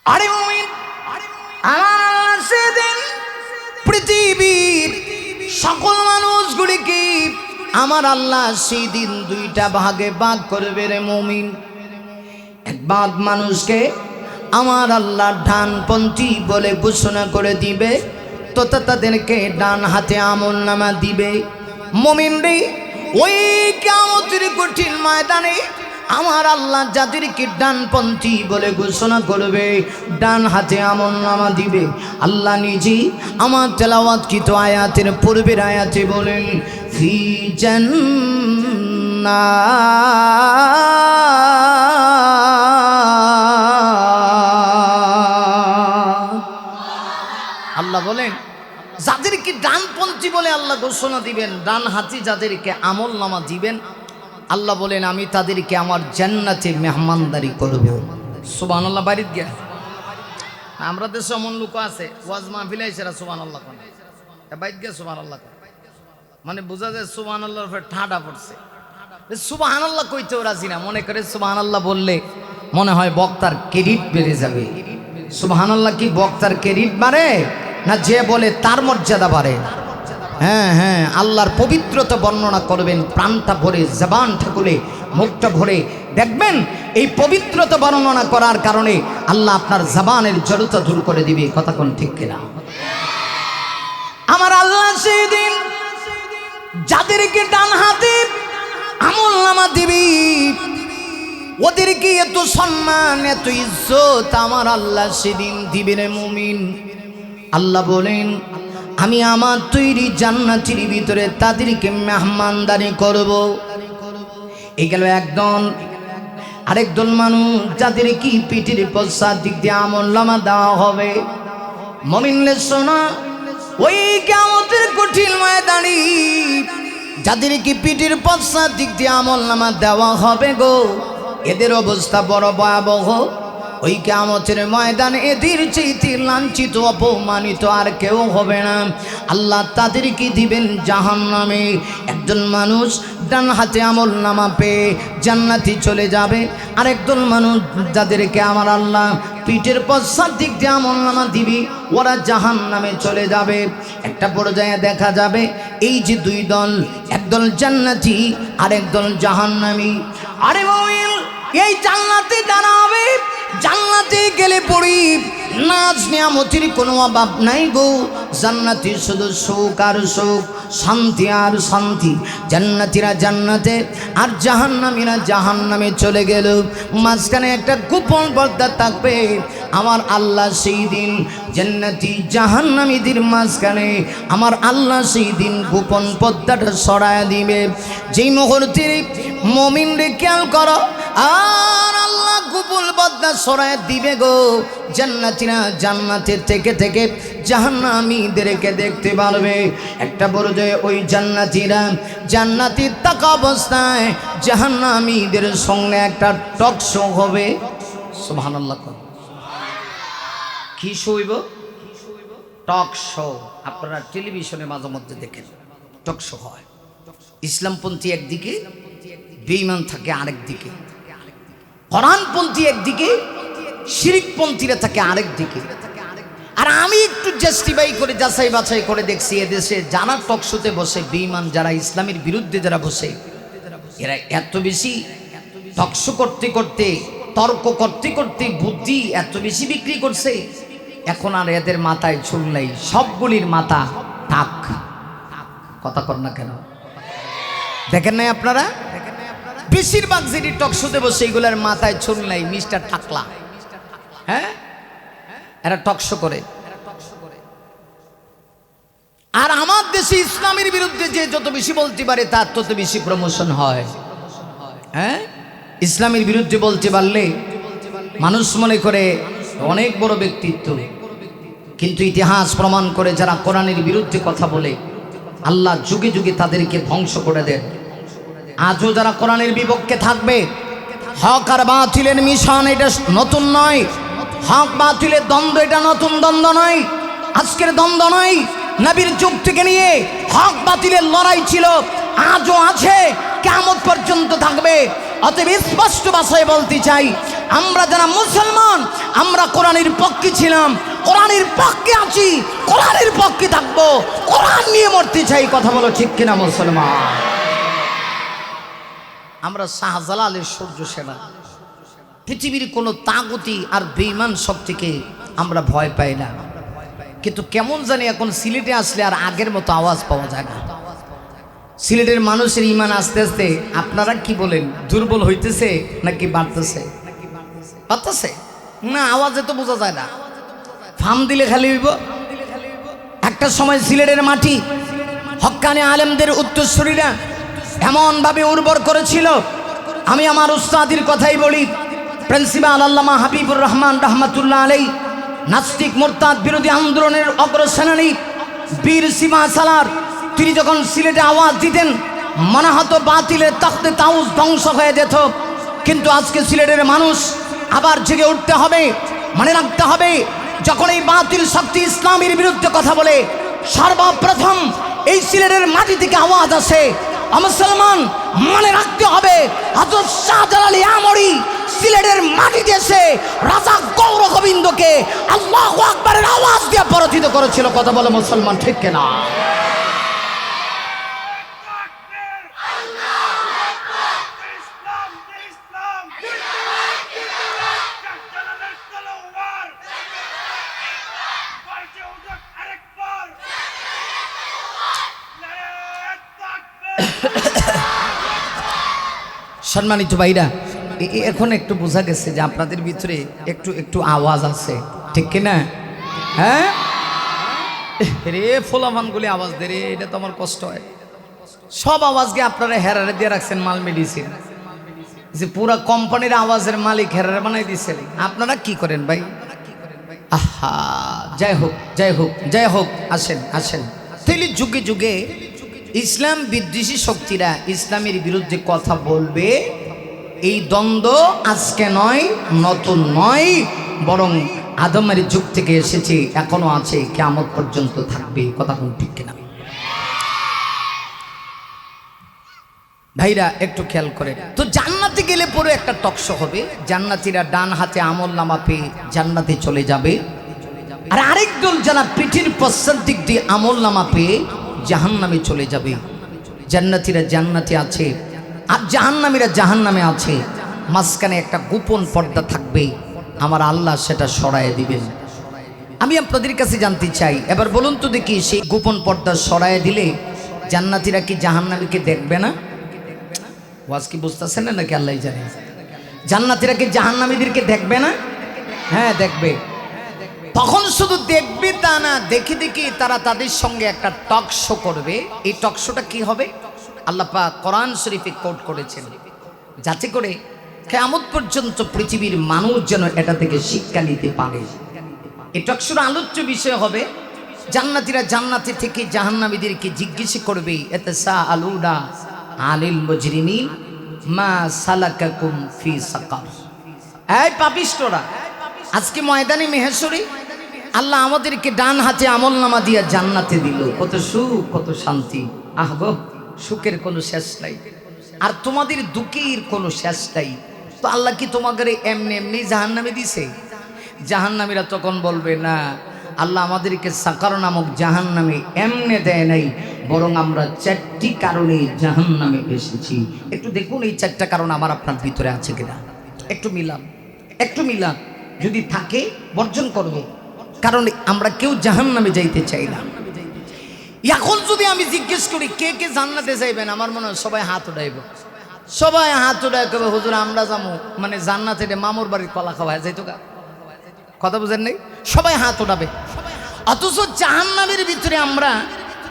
আরে মুমিন, আমার আল্লাহ সেদিন পৃথিবীর সকল মানুষগুলিকে আমার আল্লাহ সেদিন দুইটা ভাগে ভাগ করবে রে মুমিন। এক ভাগ মানুষকে আমার আল্লাহ ডানপন্থী বলে ঘোষণা করে দিবে, তো তাদেরকে ডান হাতে আমলনামা দিবে। মুমিন রে, ওই কিয়ামতের কঠিন ময়দানে আমার আল্লাহ যাদেরকে ডানপন্থী বলে ঘোষণা করবে, ডান হাতে আমলনামা দিবে, আল্লাহ নিজেই আমার তেলাওয়াতকৃত আয়াতের পূর্বের আয়াতে বলেন, ফি জান্নাত। আল্লাহ বলেন যাদেরকে ডানপন্থী বলে আল্লাহ ঘোষণা দিবেন, ডান হাতি যাদেরকে আমলনামা দিবেন, আল্লাহ বলেন আমি তাদেরকে আমার জান্নাতে মেহমানদারি করব। সুবহানাল্লাহ। বাড়িতে গিয়া আমরা দেশে এমন লোক আছে ওয়াজ মাহফিলে এসেরা সুবহানাল্লাহ কোন বাইত গিয়া সুবহানাল্লাহ কোন, মানে বোঝা যায় সুবহানাল্লাহর উপরে ঠাডা পড়ছে। সুবহানাল্লাহ কইতেও রাজি না, মনে করে সুবহানাল্লাহ বললে মনে হয় বক্তার ক্রেডিট বেড়ে যাবে। সুবহানাল্লাহ কি বক্তার ক্রেডিট বাড়ে না যে বলে তার মর্যাদা বাড়ে? হ্যাঁ হ্যাঁ, আল্লাহর পবিত্রতা বর্ণনা করবেন প্রাণটা ভরে, জবানটা খুলে, মুখটা ভরে, দেখবেন এই পবিত্রতা বর্ণনা করার কারণে আল্লাহ আপনার জবানের জড়তা দূর করে দিবে। কথা কোন ঠিক কিনা? আমার আল্লাহ সেদিন যাদেরকে ডান হাতে আমলনামা দিবি ওদেরকে এত সম্মান এত ইজ্জত আমার আল্লাহ সেদিন দিবেন মুমিন। আল্লাহ বলেন আমি আমার তৈরি জান্নাতের ভিতরে তাদেরকে মেহমানদারি করব। এই গেল একদল। আরেক দল মানুষ যাদের কি পিঠের পশ্চাৎ দিক দিয়ে আমলনামা দেওয়া হবে। মুমিনদের শোনা, ওই কিয়ামতের কঠিন ময়দানে যাদের কি পিঠের পশ্চাৎ দিক দিয়ে আমলনামা দেওয়া হবে গো, এদের অবস্থা বড় ভয়াবহ। ওই কিয়ামতের ময়দানে এদের চাইতে লাঞ্ছিত অপমানিত আর কেউ হবে না। আল্লাহ তাদেরকে দিবেন জাহান্নামে। একজন মানুষ ডান হাতে আমলনামা পেয়ে জান্নাতে চলে যাবে, আরেকজন মানুষ যাদেরকে আমার আল্লাহ পিঠের পশ্চাৎ দিক দিয়ে আমলনামা দিবি ওরা জাহান্নামে চলে যাবে। একটা পর্যায়ে দেখা যাবে এই যে দুই দল, একদল জান্নাতি আরেকদল জাহান্নামী। আরে মুমিন, এই জান্নাতে যারা হবে, জান্নাতে গেলে পড়ি নাজ নিয়ামতের কোনো অভাব নাই গো। জান্নাতে শুধু সুখ আর সুখ, শান্তি আর শান্তি। জান্নাতীরা জান্নাতে আর জাহান্নামীরা জাহান্নামে চলে গেল। মাঝখানে একটা গোপন পর্দা থাকবে। আমার আল্লাহ সেই দিন জান্নাতি জাহান্নামীদের মাঝখানে আমার আল্লাহ সেই দিন গোপন পর্দাটা সরায় দিবে। যেই মুহূর্তে মুমিনরে খেয়াল করো, আর আল্লাহ গোপন পর্দা সরায় দিবে গো, জান্নাতীরা জান্নাতের থেকে থেকে জাহান্নামীদেরকে দেখতে পারবে। একটা পর্যায়ে ওই জান্নাতীরা জান্নাতীর থাকা অবস্থায় জাহান্নামীদের সঙ্গে একটা টক শো হবে। সুবহানাল্লাহ। কি শো হইব? Talk show. আপনারা টেলিভিশনে মাঝে মধ্যে দেখেন টক শো হয়। ইসলামপন্থী একদিকে, বেঈমান থাকে আরেক দিকে, কোরআনপন্থী একদিকে, শিরকপন্থীরা থাকে আরেক দিকে। আর আমি একটু জাস্টিফাই করে যাচাই বাছাই করে দেখছি এদেশে যারা টকশোতে বসে বেঈমান, যারা ইসলামের বিরুদ্ধে যারা বসে, এরা এত বেশি টকশো করতে করতে, তর্ক করতে করতে বুদ্ধি এত বেশি বিক্রি করছে, এখন আর এদের মাথায় চুল নাই, সবগুলির মাথা টাক। কথা কর না কেন? দেখেন নাই আপনারা? বেশিরভাগ যেটি টকশোতে বসে এগুলার মাথায় চুল নাই, মিস্টার টাকলা। হ্যাঁ, এরা টকশো করে। আর আমার দেশে ইসলামের বিরুদ্ধে যে যত বেশি বলতে পারে তার তত বেশি প্রমোশন হয়। হ্যাঁ, ইসলামের বিরুদ্ধে বলতে পারলে মানুষ মনে করে অনেক বড় ব্যক্তিত্ব, কিন্তু ইতিহাস প্রমাণ করে যারা কোরআনের বিরুদ্ধে কথা বলে আল্লাহ যুগে যুগে তাদেরকে ধ্বংস করে দেন। আজও যারা কোরআনের বিপক্ষে থাকবে, হক আর বাতিলের মিশন এটা নতুন নয়, হক বাতিলের দ্বন্দ্ব এটা নতুন দ্বন্দ্ব নয়, আজকের দ্বন্দ্ব নয়। নবীর যুগ থেকে নিয়ে হক বাতিলের লড়াই ছিল, আজও আছে, কিয়ামত পর্যন্ত থাকবে। অতএব স্পষ্ট ভাষায় বলতে চাই, আমরা যারা মুসলমান আমরা কোরআনের পক্ষে ছিলাম, কোরআনের পক্ষে আছি, কোরআনের পক্ষে থাকবো, কোরআন নিয়ে মরতে চাই। কথা বলো ঠিক কিনা মুসলমান? আমরা শাহজালালের সূর্য সেনা, পৃথিবীর কোনো তাগুতি আর বেঈমান শক্তিকে আমরা ভয় পাই না। কিন্তু কেমন জানি এখন সিলেটে আসলে আর আগের মতো আওয়াজ পাওয়া যায় না। সিলেটের মানুষের ইমান আস্তে আস্তে আপনারা কি বলেন, দুর্বল হইতেছে নাকি বাড়তেছে? বাড়তেছে না, আওয়াজে তো বোঝা যায় না। ফার্ম দিলে খালি হইব। একটা সময় সিলেটের মাটি হক্কানি আলেমদের উত্তরসূরিরা এমনভাবে উর্বর করেছিল। আমি আমার উস্তাদির কথাই বলি, প্রিন্সিপাল আল্লামা হাবিবুর রহমান রহমাতুল্লাহ আলাই, নাস্তিক মোরতাদ বিরোধী আন্দোলনের অগ্রসেনানী বীর সীমা সালার, তিনি যখন সিলেটে আওয়াজ দিতেন মনে হতো বাতিলের তখতে তাউস ধ্বংস হয়ে যেত। কিন্তু আজকে সিলেটের মানুষ আবার জেগে উঠতে হবে। মনে রাখতে হবে, যখন এই বাতিল শক্তি ইসলামের বিরুদ্ধে কথা বলে সর্বপ্রথম এই সিলেটের মাটি থেকে আওয়াজ আসে। মুসলমান মনে রাখতে হবে, হযরত শাহজালাল আমরি সিলেটের মাটিতে এসে রাজা গৌর গোবিন্দকে আল্লাহু আকবারের আওয়াজ দিয়ে পরাজিত করেছিল। কথা বলে মুসলমান ঠিক কিনা? সম্মানিত ভাইরা, এখন একটু বোঝা গেছে যে আপনাদের ভিতরে একটু একটু আওয়াজ আছে, ঠিক কিনা? হ্যাঁ রে, ফোলাফানগুলি আওয়াজ দে রে, এটা তো আমার কষ্ট হয়। সব আওয়াজকে আপনারা হেরারে দিয়ে রাখছেন মাল মেডিসিন, যে পুরা কোম্পানির আওয়াজের মালিক হেরারে বানাই দিচ্ছেন। আপনারা কি করেন ভাই? আহা, যাই হোক যাই হোক যাই হোক, আসেন আসেন। তাহলে যুগে যুগে ইসলাম বিদ্বেষী শক্তিরা ইসলামের বিরুদ্ধে কথা বলবে, এই দ্বন্দ্ব আজকে নয়, নতুন নয়, বরং আদমের যুগ থেকে এসেছে, এখনো আছে, কিয়ামত পর্যন্ত থাকবে। কথা কোন ঠিক কিনা ভাইরা? একটু খেয়াল করে। তো জান্নাতে গেলে পরে একটা টকশো হবে, জান্নাতীরা ডান হাতে আমলনামা পেয়ে জান্নাতে চলে যাবে, আর আরেক দল যারা পিঠের পশ্চাৎ দিক দিয়ে আমলনামা পেয়ে জাহান্নামে চলে যাবে। জান্নাতীরা জান্নাতে আছে আর জাহান্নামীরা জাহান্নামে আছে, মাঝখানে একটা গোপন পর্দা থাকবে, আমার আল্লাহ সেটা সরায়ে দিবেন। আমি আপনাদের কাছে জানতে চাই, এবার বলুন তো দেখি, সেই গোপন পর্দা সরায়ে দিলে জান্নাতীরা কি জাহান্নামীকে দেখবে না? ওয়াজ কি বুঝতেছেন না নাকি আল্লাহ জানে? জান্নাতীরা কি জাহান্নামীদেরকে দেখবে না? হ্যাঁ দেখবে। তখন শুধু দেখবে তা না, দেখে দেখে তারা তাদের সঙ্গে একটা টক শো করবে। এই টক শোটা কি হবে? আল্লাহ পাক কোরআন শরীফে কোট করেছেন, যাতে করে কিয়ামত পর্যন্ত পৃথিবীর মানুষ যেন এটা থেকে শিক্ষা নিতে পারে। এই টক শোর আলোচ্য বিষয় হবে, জান্নাতীরা জান্নাতে থেকে জাহান্নামীদেরকে জিজ্ঞেস করবে, ইয়াতাসাআলুনা আনিল মুজরিমিন মা সালাকাকুম ফি সাকার। এই পাপিষ্ঠরা, আজকে ময়দানে মেহেশ্বরী আল্লাহ আমাদেরকে ডান হাতে আমলনামা দিয়ে জান্নাতে দিল। কত সুখ, কত শান্তি। আহ গো, সুখের কোনো শেষ নাই, আর তোমাদের দুঃখের কোনো শেষ নাই। তো আল্লাহ কি তোমাদের এমনি এমনি জাহান্নামে দিছে? জাহান্নামীরা তখন বলবে, না, আল্লাহ আমাদেরকে সাকার নামক জাহান্নামে এমনি দেয় নাই, বরং আমরা 4টি কারণে জাহান্নামে এসেছি। একটু দেখুন এই 4টা কারণ আমার আপনার ভিতরে আছে কিনা, একটু মিলাম, একটু মিলাম। যদি থাকে বর্জন করব, কারণ আমরা কেউ জাহান্নামে যাইতে চাই না। এখন যদি আমি জিজ্ঞেস করি কে কে জান্নাতে যাইবেন, আমার মনে হয় সবাই হাত উঠাইব। সবাই হাত উঠাই কবে, হুজুর আমরা যাবো, মানে জান্নাতে মামুর বাড়ির কলা খাওয়া যাইতো গা। কথা বুঝেন নাই? সবাই হাত উঠাবে। অথচ জাহান্নামের ভিতরে আমরা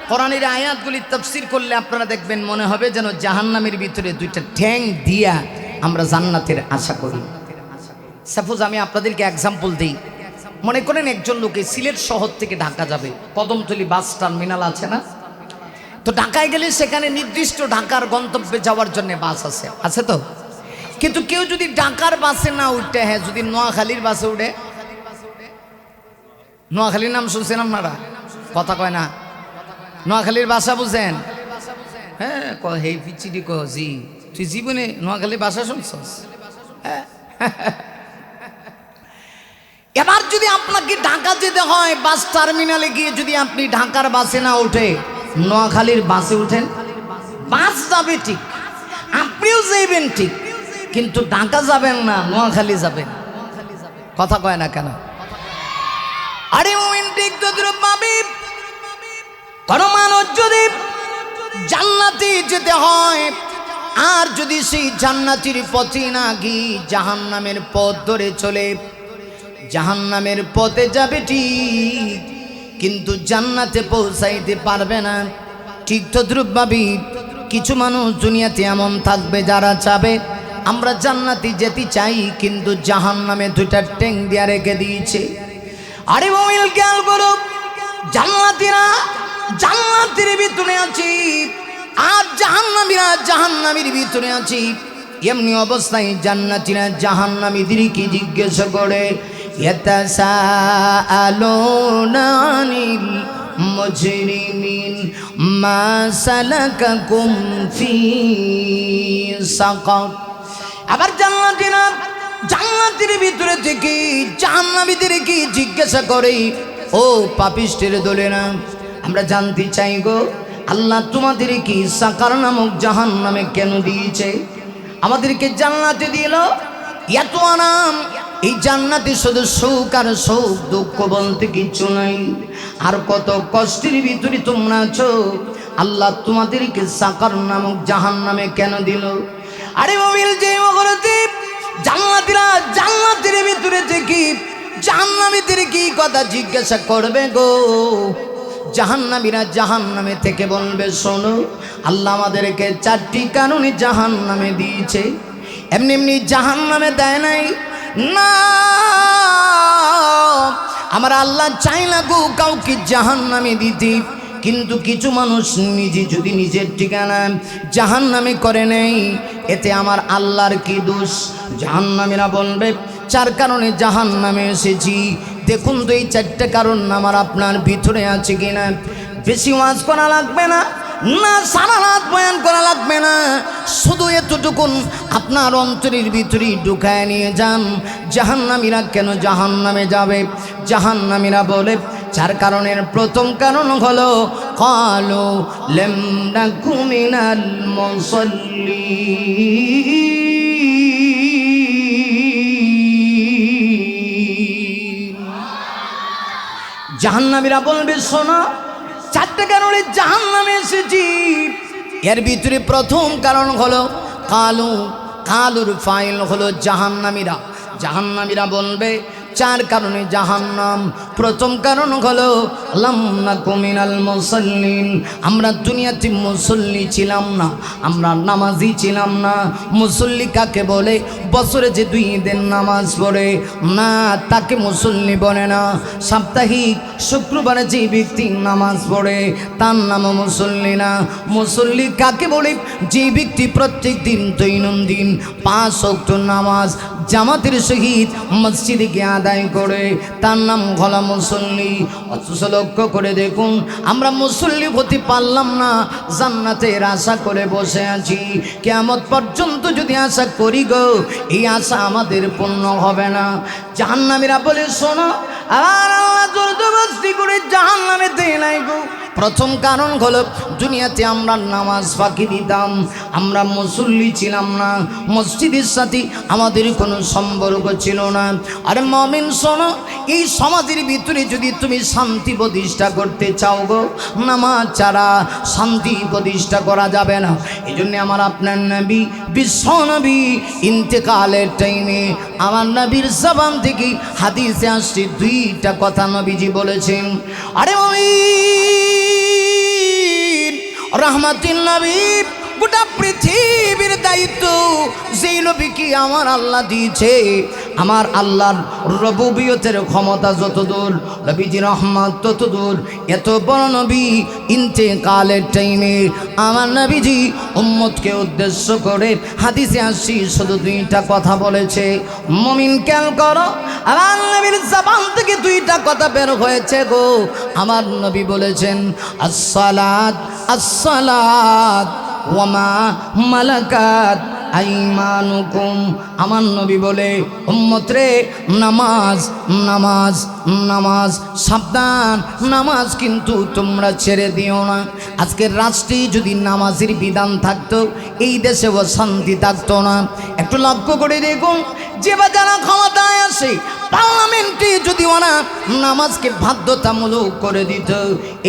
কোরআনের আয়াতগুলি তাফসীর করলে আপনারা দেখবেন মনে হবে যেন জাহান্নামের ভিতরে 2টা ঠ্যাং দিয়া আমরা জান্নাতের আশা করি। সাপোজ আমি আপনাদেরকে এক্সাম্পল দিই। মনে করেন একজন লোকে সিলেট শহর থেকে ঢাকা যাবে, কদমতলী বাস টার্মিনাল আছে না? তো ঢাকায় গেলে সেখানে নির্দিষ্ট ঢাকার গন্তব্যে যাওয়ার জন্য বাস আছে, আছে তো? কিন্তু কেউ যদি ঢাকার বাসে না উঠে, হ্যাঁ যদি নোয়াখালীর বাসে উঠে, নোয়াখালীর নাম শুনছেন আপনারা? কথা কয় না। নোয়াখালীর ভাষা বুঝেন? হ্যাঁ হে পিচিডি জি, তুই জীবনে নোয়াখালীর ভাষা শুনছস? এবার যদি আপনাকে ঢাকা যেতে হয়, বাস টার্মিনালে গিয়ে যদি আপনি ঢাকার বাসে না উঠে নোয়াখালীর বাসে উঠেন, বাস যাবে ঠিক, আপনিও যাবেন ঠিক, কিন্তু ঢাকা যাবেন না, নোয়াখালী যাবেন। কথা কয় না কেন? আরে মুমিন ঠিক তদ্রুপ ভাবে কোন মানুষ যদি জান্নাতে যেতে হয়, আর যদি সেই জান্নাতের পথে না গিয়ে জাহান্নামের পথ ধরে চলে, জাহান্নামের পথে যাবে ঠিক, কিন্তু জান্নাতে পৌঁছাইতে পারবে না। ঠিক তদ্রুপ ভাবে কিছু মানুষ দুনিয়াতে এমন থাকবে যারা চাবে আমরা জান্নাতে যেতে চাই, কিন্তু জাহান্নামে দুইটা ট্যাং দিয়ে রেখে দিয়েছে। আরে মুমিন খেয়াল করো, জান্নাতীরা জান্নাতের ভিতরে আছে, আর জাহান্নামীরা জাহান্নামের ভিতরে আছে। এমনি অবস্থায় জান্নাতীরা জাহান্নামীদেরকে জিজ্ঞাসা করে, ইয়াতাসাআলুনা আনিল মুজরিমিন মা সালাকাকুম ফি সাকার। আবার জান্নাতীরা জান্নাতের ভিতরে থেকে জাহান্নামীদেরকে জিজ্ঞাসা করে, ও পাপিষ্টের দলেরা, আমরা জানতে চাই গো, আল্লাহ তোমাদের কি সাকার নামক জাহান্নামে কেন দিয়েছে? আমাদেরকে জান্নাতে দিল এত আরাম, এই জান্নাতে শুধু সুখ আর সুখ, দুঃখ বলতে কিছু নাই। আর কত কষ্টের ভিতরে তোমরা আছো, আল্লাহ তোমাদেরকে সাকার নামক জাহান্নামে কেন দিল? আরে মুমিন, যে মগরতে জান্নাতীরা জান্নাতের ভিতরে থেকে জাহান্নামীদের কি কথা জিজ্ঞাসা করবে গো, জাহান্নামীরা জাহান্নামে থেকে বলবে, শোনো, আল্লাহ আমাদেরকে চারটি কারণে জাহান্নামে দিয়েছে। এমনি এমনি জাহান্নামে দেয় নাই না, আমার আল্লাহ চাই না গো কাউকে জাহান্নামে দিতে, কিন্তু কিছু মানুষ নিজে যদি নিজের ঠিকানা জাহান্নামে করে নেই, এতে আমার আল্লাহর কি দোষ? জাহান্নামীরা বলবে, চার কারণে জাহান্নামে এসেছি, দেখুন তো এই চারটে কারণ আমার আপনার ভিতরে আছে কিনা। বেশি ওয়াজ করা লাগবে না, না সারা রাত বয়ান করা লাগবে না, শুধু এতটুকুন আপনার অন্তরের ভিতরে ঢুকায় নিয়ে যান। জাহান্নামীরা কেন জাহান্নামে যাবে? জাহান্নামীরা বলে, চার কারণের প্রথম কারণ হলো, ক্বালু লাম নাকু মিনাল মুসাল্লিন। জাহান্নামীরা বলবে, শোনো, চারটে কারণে জাহান্নামে এসেছি, এর ভিতরে প্রথম কারণ হলো কালু, কালুর ফাইল হলো জাহান্নামীরা। জাহান্নামীরা বলবে, চার কারণে জাহান্নাম। প্রথম কারণ হলো লাম নাকু মিনাল মুসাল্লিন, আমরা দুনিয়াতে মুসল্লি ছিলাম না, আমরা নামাজি ছিলাম না। মুসল্লি কাকে বলে? বছরে যে 2 দিন নামাজ পড়ে না, তাকে মুসল্লি বলে না। সাপ্তাহিক শুক্রবারে যে ব্যক্তি নামাজ পড়ে তার নাম মুসল্লি না। মুসল্লি কাকে বলে? যে ব্যক্তি প্রত্যেক দিন দৈনন্দিন 5 ওয়াক্ত নামাজ জামাতের সহিত মসজিদে গিয়ে আদায় করে, তার নাম হলো মুসল্লি। অথচ লক্ষ্য করে দেখুন, আমরা মুসল্লি হতে পারলাম না, জান্নাতের আশা করে বসে আছি। কিয়ামত পর্যন্ত যদি আশা করি গো, এই আশা আমাদের পূর্ণ হবে না। জাহান্নামীরা বলে, শোনো, আর আল্লাহ জবরদস্তি করে জাহান্নামে দেয় নাই গো। প্রথম কারণ হলো, দুনিয়াতে আমরা নামাজ ফাঁকি দিতাম, আমরা মুসল্লি ছিলাম না, মসজিদের সাথে আমাদের কোনো সম্পর্ক ছিল না। আরে মুমিন শোনো, এই সমাজের ভিতরে যদি তুমি শান্তি প্রতিষ্ঠা করতে চাও গো, নামাজ ছাড়া শান্তি প্রতিষ্ঠা করা যাবে না। এই জন্যে আমার আপনার নবী, বিশ্ব নবী, ইন্তেকালের টাইমে আমার নবীর জবান থেকে হাদিসে আসছে 2টা কথা নবীজি বলেছেন। আরে মুমিন, রহমাতুল নবী, গোটা পৃথিবীর দায়িত্ব যেই নবীকে আমার আল্লাহ দিয়েছে, আমার আল্লাহর রবুবিয়তের ক্ষমতা যতদূর, নবীজি রহমত ততদূর। এত বড় নবী ইন্তেকালের টাইমে আমার নবীজি উম্মতকে উদ্দেশ্য করে হাদিসে আসছি শুধু 2টা কথা বলেছে। মুমিন খেয়াল করো, আমার নবীর জবান থেকে 2টা কথা বের হয়েছে গো। আমার নবী বলেছেন, আসসালাত আসসালাত ওয়া মা মালাকাত আইমানুকুম। আমার নবী বলে উম্মত রে, নামাজ নামাজ নামাজ, সাবধান, নামাজ কিন্তু তোমরা ছেড়ে দিও না। আজকের রাষ্ট্রে যদি নামাজের বিধান থাকতো, এই দেশে শান্তি থাকতো না। একটু লক্ষ্য করে দেখুন, যে বা যারা ক্ষমতায় আসে, পার্লামেন্টে যদি ওরা নামাজকে বাধ্যতামূলক করে দিত,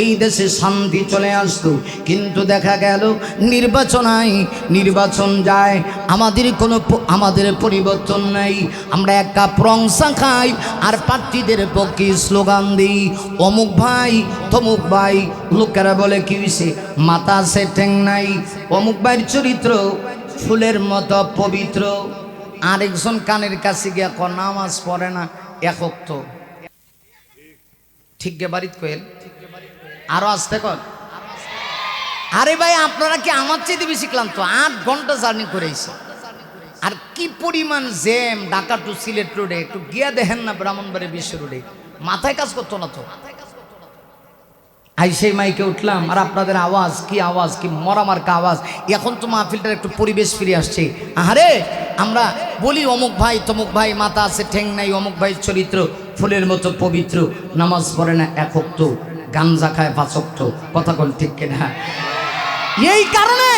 এই দেশে শান্তি চলে আসতো। কিন্তু দেখা গেল নির্বাচন যায়, আমাদের পরিবর্তন নাই। আমরা এক কাপ রং চা খাই আর প্রার্থীদের পক্ষে স্লোগান দিই, অমুক ভাই তমুক ভাই। লোকেরা বলে কি হয়েছে, মাথা আছে ঠ্যাং নাই। অমুক ভাইয়ের চরিত্র ফুলের মতো পবিত্র। আরেকজন কানের কাছে গিয়া নামাজ পড়ে না, একক তো ঠিক গে বাড়িত কয়েল আরো আসতে কর। আরে ভাই, আপনারা কি আমার চেয়ে বেশি ক্লান্ত? 8 ঘন্টা জার্নি করেছে, আর কি পরিমাণ জ্যাম ঢাকা টু সিলেট রোডে। একটু গিয়া দেখেন না ব্রাহ্মণবাড়ি বিশ্ব রোডে, মাথায় কাজ করতো না তো। সেই মাইকে উঠলাম, আর আপনাদের আওয়াজ কি মরামার্কা আওয়াজ। এখন তো মাহফিলটার একটু পরিবেশ ফিরে আসছে। আরে আমরা বলি অমুক ভাই তমুক ভাই, মাথা আছে ঠ্যাং নাই, অমুক ভাই চরিত্র ফুলের মতো পবিত্র, নামাজ পড়ে না এক ওয়াক্ত, গাঞ্জা খায় 5 ওয়াক্ত। কথা কোন ঠিক কিনা? এই কারণে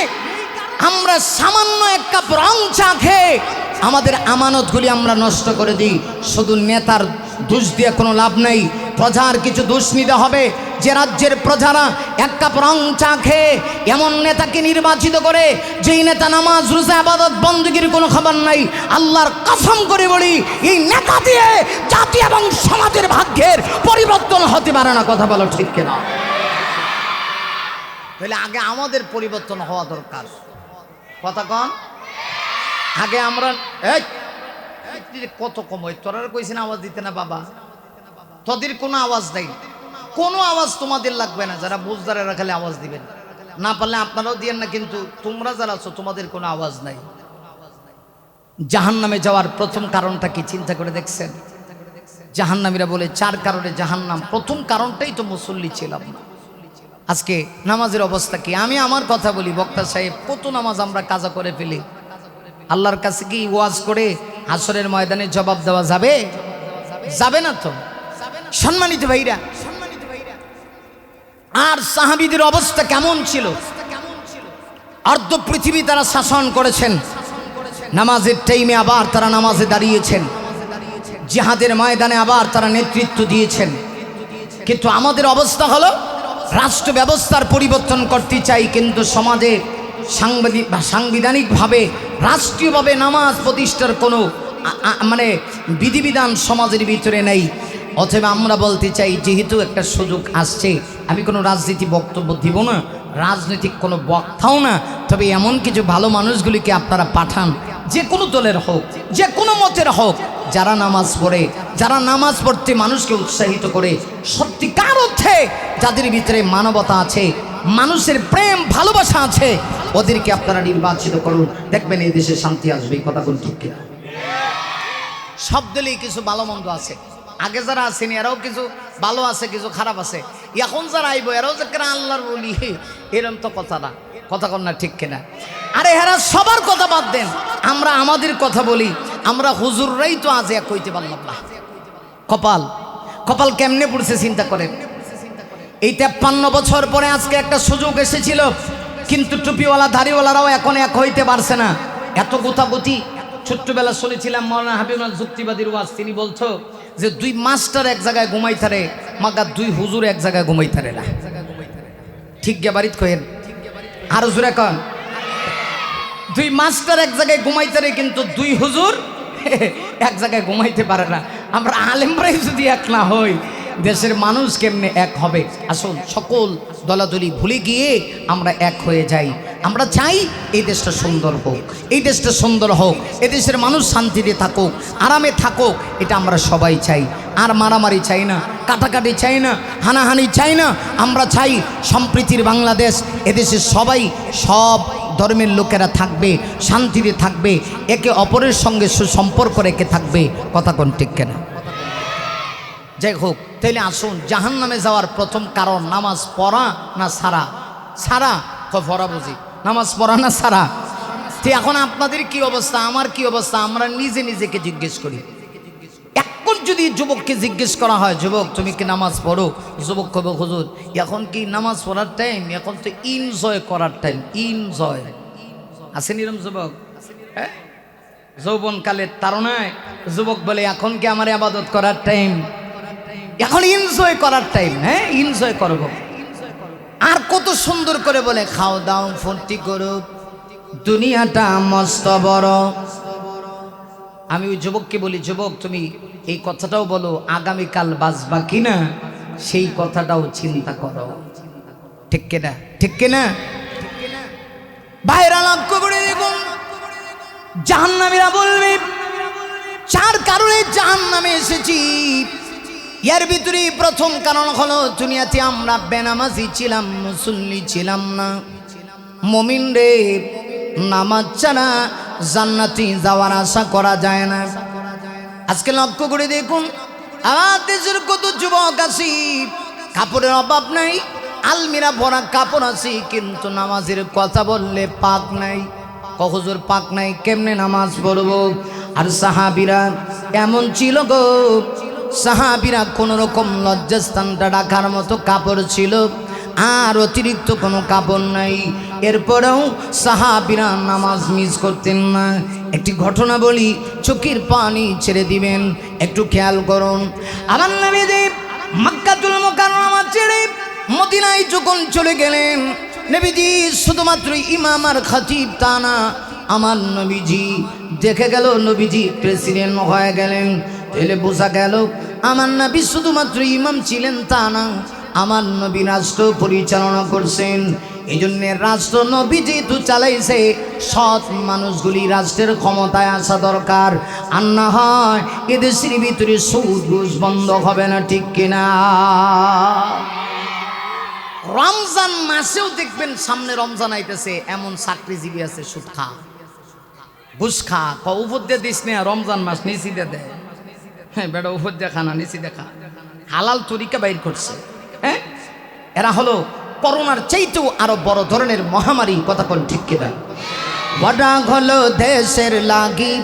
আমরা সামান্য এক কাপ রং চা খেয়ে আমাদের আমানতগুলি আমরা নষ্ট করে দিই। শুধু নেতার দোষ দিয়ে কোনো লাভ নেই, প্রজার কিছু দোষ নিতে হবে। যে রাজ্যের প্রজারা এক কাপ রং চা খেয়ে এমন নেতাকে নির্বাচিত করে, যেই নেতা নামাজ রোজা ইবাদত বন্দেগীর কোনো খবর নাই, আল্লাহর কসম করে বলি, এই নেতা দিয়ে জাতি এবং সমাজের ভাগ্যের পরিবর্তন হতে পারে না। কথা বলো ঠিক কিনা? তাহলে আগে আমাদের পরিবর্তন হওয়া দরকার। কথা কন, আগে আমরা কত কমই তোরা কইছেন আওয়াজ দিতে না বাবা, তোদের কোনো আওয়াজ নাই, কোনো আওয়াজ তোমাদের লাগবে না। যারা বুঝদারেরা খালি আওয়াজ দিবেন, না পারলে আপনারাও দিয়েন না, কিন্তু তোমরা যারা আছো তোমাদের কোনো আওয়াজ নাই। জাহান্নামে যাওয়ার প্রথম কারণটা কি চিন্তা করে দেখছেন? জাহান্নামীরা বলে 4 কারণে জাহান্নাম। প্রথম কারণটাই তো মুসল্লি ছিলাম না। আজকে নামাজের অবস্থা কি? আমি আমার কথা বলি, বক্তা সাহেব, কত নামাজ আমরা কাজা করে ফেলি। আল্লাহর কাছে কি ওয়াজ করে আসরের ময়দানে জবাব দেওয়া যাবে? যাবে না তো। সম্মানিত ভাইরা, আর সাহাবীদের অবস্থা কেমন ছিল? অর্ধ পৃথিবী তারা শাসন করেছেন, নামাজের টাইমে আবার তারা নামাজে দাঁড়িয়েছেন, জিহাদের ময়দানে আবার তারা নেতৃত্ব দিয়েছেন। কিন্তু আমাদের অবস্থা হলো, রাষ্ট্র ব্যবস্থার পরিবর্তন করতে চাই, কিন্তু সমাজে সাংবিধানিকভাবে রাষ্ট্রীয়ভাবে নামাজ প্রতিষ্ঠার কোনো বিধিবিধান সমাজের ভিতরে নেই। অথবা আমরা বলতে চাই, যেহেতু একটা সুযোগ আসছে, আমি কোনো রাজনীতি বক্তব্য দিব না, রাজনৈতিক কোনো বক্তাও না, তবে এমন কিছু ভালো মানুষগুলিকে আপনারা পাঠান, যে কোনো দলের হোক, যে কোনো মতের হোক, যারা নামাজ পড়ে, যারা নামাজ পড়তে মানুষকে উৎসাহিত করে, সত্যিকার অর্থে যাদের ভিতরে মানবতা আছে, মানুষের প্রেম ভালোবাসা আছে, ওদেরকে আপনারা নির্বাচিত করুন। দেখবেন এই দেশে শান্তি আসবে। কথা কোন ঠিক কিনা? সব দলেই কিছু ভালো মন্দ আছে। আগে যারা আছেন এরাও কিছু ভালো আছে, কিছু খারাপ আছে। এখন যারা আইব এরাও যে আল্লাহর বলি, এরম তো কথা না। কথা কন না ঠিক কিনা? আরে এরা সবার কথা বাদ দেন, আমরা আমাদের কথা বলি। আমরা হুজুররাই তো আজ এক হইতে পারলাম না। কপাল কেমনে পড়ছে চিন্তা করেন। এই 53 বছর পরে আজকে একটা সুযোগ এসেছিল, কিন্তু টুপিওয়ালা দাড়িওয়ালারাও এখন এক হইতে পারছে না। এত গোতাগুতি। ছোট্টবেলা শুনেছিলাম মৌলানা হাবিবুল যুক্তিবাদীর ওয়াজ, তিনি বলতো যে 2 মাস্টার এক জায়গায় ঘুমাই থারে, মাগা 2 হুজুর এক জায়গায় ঘুমাই থারে না। ঠিক গে বাড়িত কহেন, আরো জোরে কন। 2 মাস্টার এক জায়গায় ঘুমাই থারে, কিন্তু 2 হুজুর এক জায়গায় ঘুমাইতে পারে না। আমরা আলেমরাই যদি এক না হই, দেশের মানুষ কেমনে এক হবে? আসুন সকল দলাদলি ভুলে গিয়ে আমরা এক হয়ে যাই। আমরা চাই এই দেশটা সুন্দর হোক, এই দেশটা সুন্দর হোক, এই দেশের মানুষ শান্তিতে থাকুক, আরামে থাকুক, এটা আমরা সবাই চাই। আর মারামারি চাই না, কাটাকাটি চাই না, হানাহানি চাই না। আমরা চাই সম্প্রীতির বাংলাদেশ। এদেশে সবাই, সব ধর্মের লোকেরা থাকবে, শান্তিতে থাকবে, একে অপরের সঙ্গে সুসম্পর্ক রেখে থাকবে। কথা কোন ঠিক কেনা? যাই হোক, তাইলে আসুন, জাহান্নামে যাওয়ার প্রথম কারণ নামাজ পড়া না সারা? সারা তো পড়া বুঝি, নামাজ পড়া না সারা? তো এখন আপনাদের কি অবস্থা, আমার কি অবস্থা, আমরা নিজে নিজেকে জিজ্ঞেস করি। এখন যদি যুবককে জিজ্ঞেস করা হয়, যুবক তুমি কি নামাজ পড়ো, যুবক কবে হুজুর এখন কি নামাজ পড়ার টাইম, এখন তো এনজয় করার টাইম। এনজয় আছে নিরম যুবক, হ্যাঁ যৌবনকালের তারনায় যুবক বলে এখন কি আমার ইবাদত করার টাইম, এখন এনজয় করার টাইম। হ্যাঁ এনজয় করব। আর কত সুন্দর করে বলে খাও দাও ফুর্তি করো, দুনিয়াটা মস্ত বড়। আমি ওই যুবককে বলি, যুবক তুমি এই কথাটাও বলো আগামীকাল বাঁচবা কিনা, সেই কথাটাও চিন্তা করো। ঠিক কিনা, ঠিক কিনা? বাইরা লক্ষ্য করে দেখুন, জাহান্নামীরা বলবে চার কারণে জাহান্নামে এসেছি। এর ভিতরে প্রথম কারণ হলো দুনিয়াতে আমরা বেনামাজি ছিলাম, মুসল্লি ছিলাম না। মুমিন রে, নামাজ ছাড়া জান্নাতে যাওয়ার আশা করা যায় না। আজকে লক্ষ্য করে দেখুন, আমার দেশের কত যুবক আছি, কাপড়ের অভাব নাই, আলমিরা ভরা কাপড় আছে, কিন্তু নামাজের কথা বললে পাক নাই। হুজুর পাক নাই, কেমনে নামাজ পড়বো? আর সাহাবীরা এমন ছিল গো, সাহাবীরা কোন রকম লজ্জাস্থানটা রাখার মতো কাপড় ছিল, আর অতিরিক্ত কোনো কাপড় নাই। এরপরেও সাহাবীরা নামাজ মিস করতেন না। একটি ঘটনা বলি, চোখের পানি ছেড়ে দিবেন, একটু খেয়াল করুন। আমার নবীজি মক্কাতুল মুকাররমা ছেড়ে মদিনায় যখন চলে গেলেন, নবীজি শুধুমাত্র ইমাম আর খতিব তা না, আমার নবীজি দেখে গেল নবীজি প্রেসিডেন্ট হয়ে গেলেন। তাহলে বোঝা গেল আমার নবী শুধুমাত্র ইমাম ছিলেন তা না, আমার নবী রাষ্ট্র পরিচালনা করছেন। এই জন্য রাষ্ট্র নবী যেহেতু চালাইছে, সৎ মানুষগুলি রাষ্ট্রের ক্ষমতায় আসা দরকার। আর না হয় এদেশের ভিতরে সুদ ঘুষ বন্ধ হবে না। ঠিক কিনা? রমজান মাসেও দেখবেন, সামনে রমজান আইতেছে, এমন চাকরিজীবী আছে সুদ খা, ঘুষ খা, উপর দিয়ে দিস না, রমজান মাস নিচি দিয়ে দেয়। হ্যাঁ বেটা উপর দিয়ে খানা, নিচি দেখা, হালাল তরিকা বাইর করছে। হ্যাঁ এরা হলো করোনার চাইতেও আরো বড় ধরনের মহামারী। কথা কোন ঠিক কিনা? বড়া হলো দেশের লাগি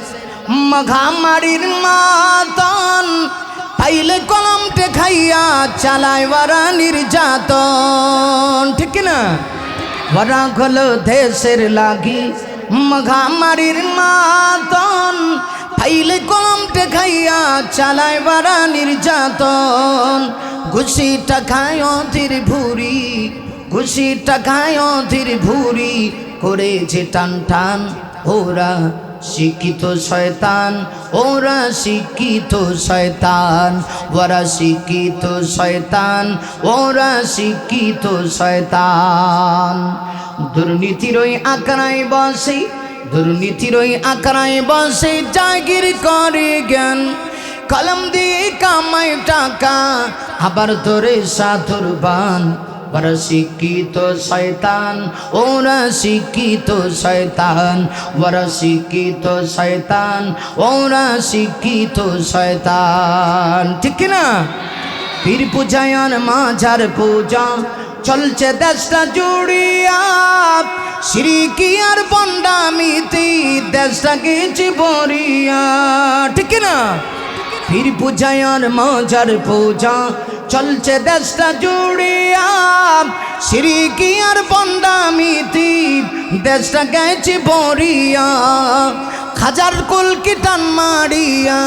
মহামারীর মাতন, পাইলে কলমটে খাইয়া চালায় ওরা নির্যাতন। ঠিক কিনা? বড়া হলো দেশের লাগি মহামারীর মাতন, পাইলে কলমটে খাইয়া চালায় ওরা নির্যাতন। ঘুষি টাকায় অধীর ভুরি, ঘুষি টাকায় অধীর ভুরি, করেছে টান টান ওরা শিক্ষিত শয়তান, ওরা শিক্ষিত শয়তান, ওরা শিক্ষিত শয়তান, ওরা শিক্ষিত শয়তান। দুর্নীতির ওই আঁকড়ায় বসে, দুর্নীতির ওই আঁকড়ায় বসে জাগির করে জ্ঞান, কলম দিয়ে কামাই টাকা, আবার তোরে সাধুর বান। ওরা শিক্ষিত শয়তান, ওরা শিক্ষিত শয়তান, ওরা শিক্ষিত শয়তান, ওরা শিক্ষিত শয়তান। ঠিক কিনা? পীর পূজায়ন মাঝার পূজা চলছে দেশটা জুড়িয়া, শিরকি আর বন্ডামিতে দেশটা গেছে ভরিয়া। ঠিক কিনা? পীর পূজায়ন মাঝার পূজা চলছে দেশটা জুড়িয়া, শিরকি আর বন্ডামিতে দেশটা গেছে ভরিয়া। খাজার কলকি টান মারিয়া,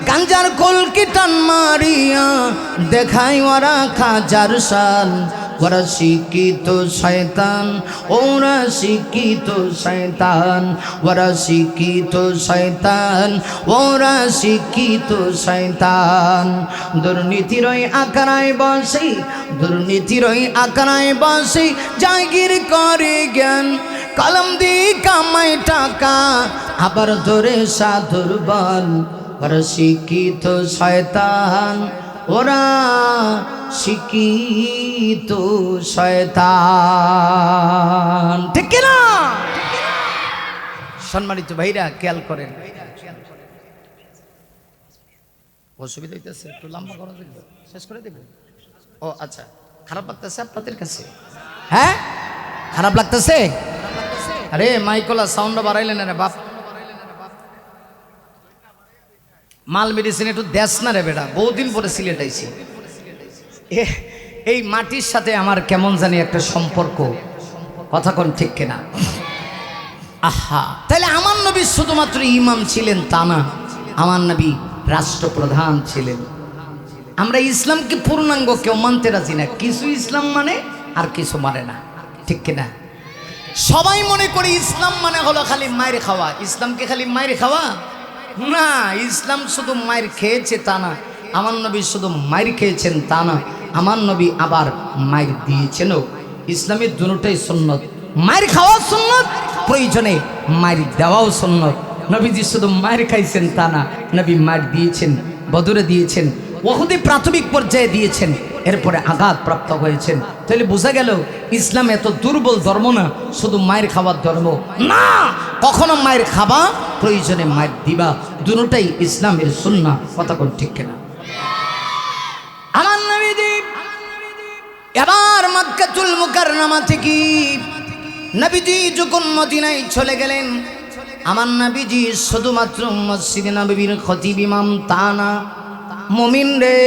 গাঞ্জার কলকি টান মারিয়া, দেখাই ওরা খাজার শান। ওরা শিক্ষিত শয়তান, ওরা শিক্ষিত শয়তান, ওরা শিক্ষিত শয়তান, ওরা শিক্ষিত শয়তান। দুর্নীতির ওই আঁকড়ায় বসে, দুর্নীতির ওই আঁকড়ায় বসে জাগির করে জ্ঞান, কলম দিয়ে কামাই টাকা, আবার ধরে সাধুর বল। ওরা শিক্ষিত শয়তান, ওরা শিক্ষিত শয়তান। ঠিক কিনা? সম্মানিত ভাইরা খেয়াল করেন, অসুবিধা হইতেছে, একটু লম্বা করে দেব, শেষ করে দেব। ও আচ্ছা, খারাপ লাগতেছে আপনাদের কাছে? হ্যাঁ খারাপ লাগতেছে? আরে মাইকলা সাউন্ডটা বাড়াইলেন না রে বাপ, মাল মেডিসিন একটু দেশ না রে বেটা, বহুদিন পরে সিলেট আইছি। এই মাটির সাথে আমার কেমন জানি একটা সম্পর্ক, কথা কোন ঠিক কিনা? আহা, তাহলে আমার নবী শুধুমাত্র ইমাম ছিলেন তা না, আমার নবী রাষ্ট্রপ্রধান ছিলেন। আমরা ইসলামকে পূর্ণাঙ্গ কেউ মানতে রাজি না, কিছু ইসলাম মানে আর কিছু মানে না, ঠিক কিনা? সবাই মনে করে ইসলাম মানে হলো খালি মায়ের খাওয়া। ইসলামকে খালি মায়ের খাওয়া না, ইসলাম শুধু মায়ের খেয়েছে তা না, আমার নবী শুধু মায়ের খেয়েছেন তা না, আমার নবী আবার মায়ের দিয়েছেনও। ইসলামের দুটোই সুন্নত, মায়ের খাওয়া সুন্নত, প্রয়োজনে মায়ের দেওয়াও সুন্নত। নবীজি শুধু মায়ের খাইছেন তা না, নবী মায়ের দিয়েছেন, বদরে দিয়েছেন, ওহুদে প্রাথমিক পর্যায়ে দিয়েছেন, এরপরে আঘাত প্রাপ্ত হয়েছেন। তাহলে বোঝা গেল ইসলাম এত দুর্বল ধর্ম না, শুধু মায়ের খাওয়ার ধর্ম না, কখনো মায়ের খাবা, প্রয়োজনে মায়ের দিবা, দুটোটাই ইসলামের সুন্নাহ, কথা কোন ঠিক কিনা? আমার নবীজি এবার মক্কাতুল মুকাররমা থেকে নবীজি যখন মদিনায় চলে গেলেন, আমার নবীজি শুধুমাত্র মসজিদে নববীর খতিব ইমাম তা না, মুমিন রে,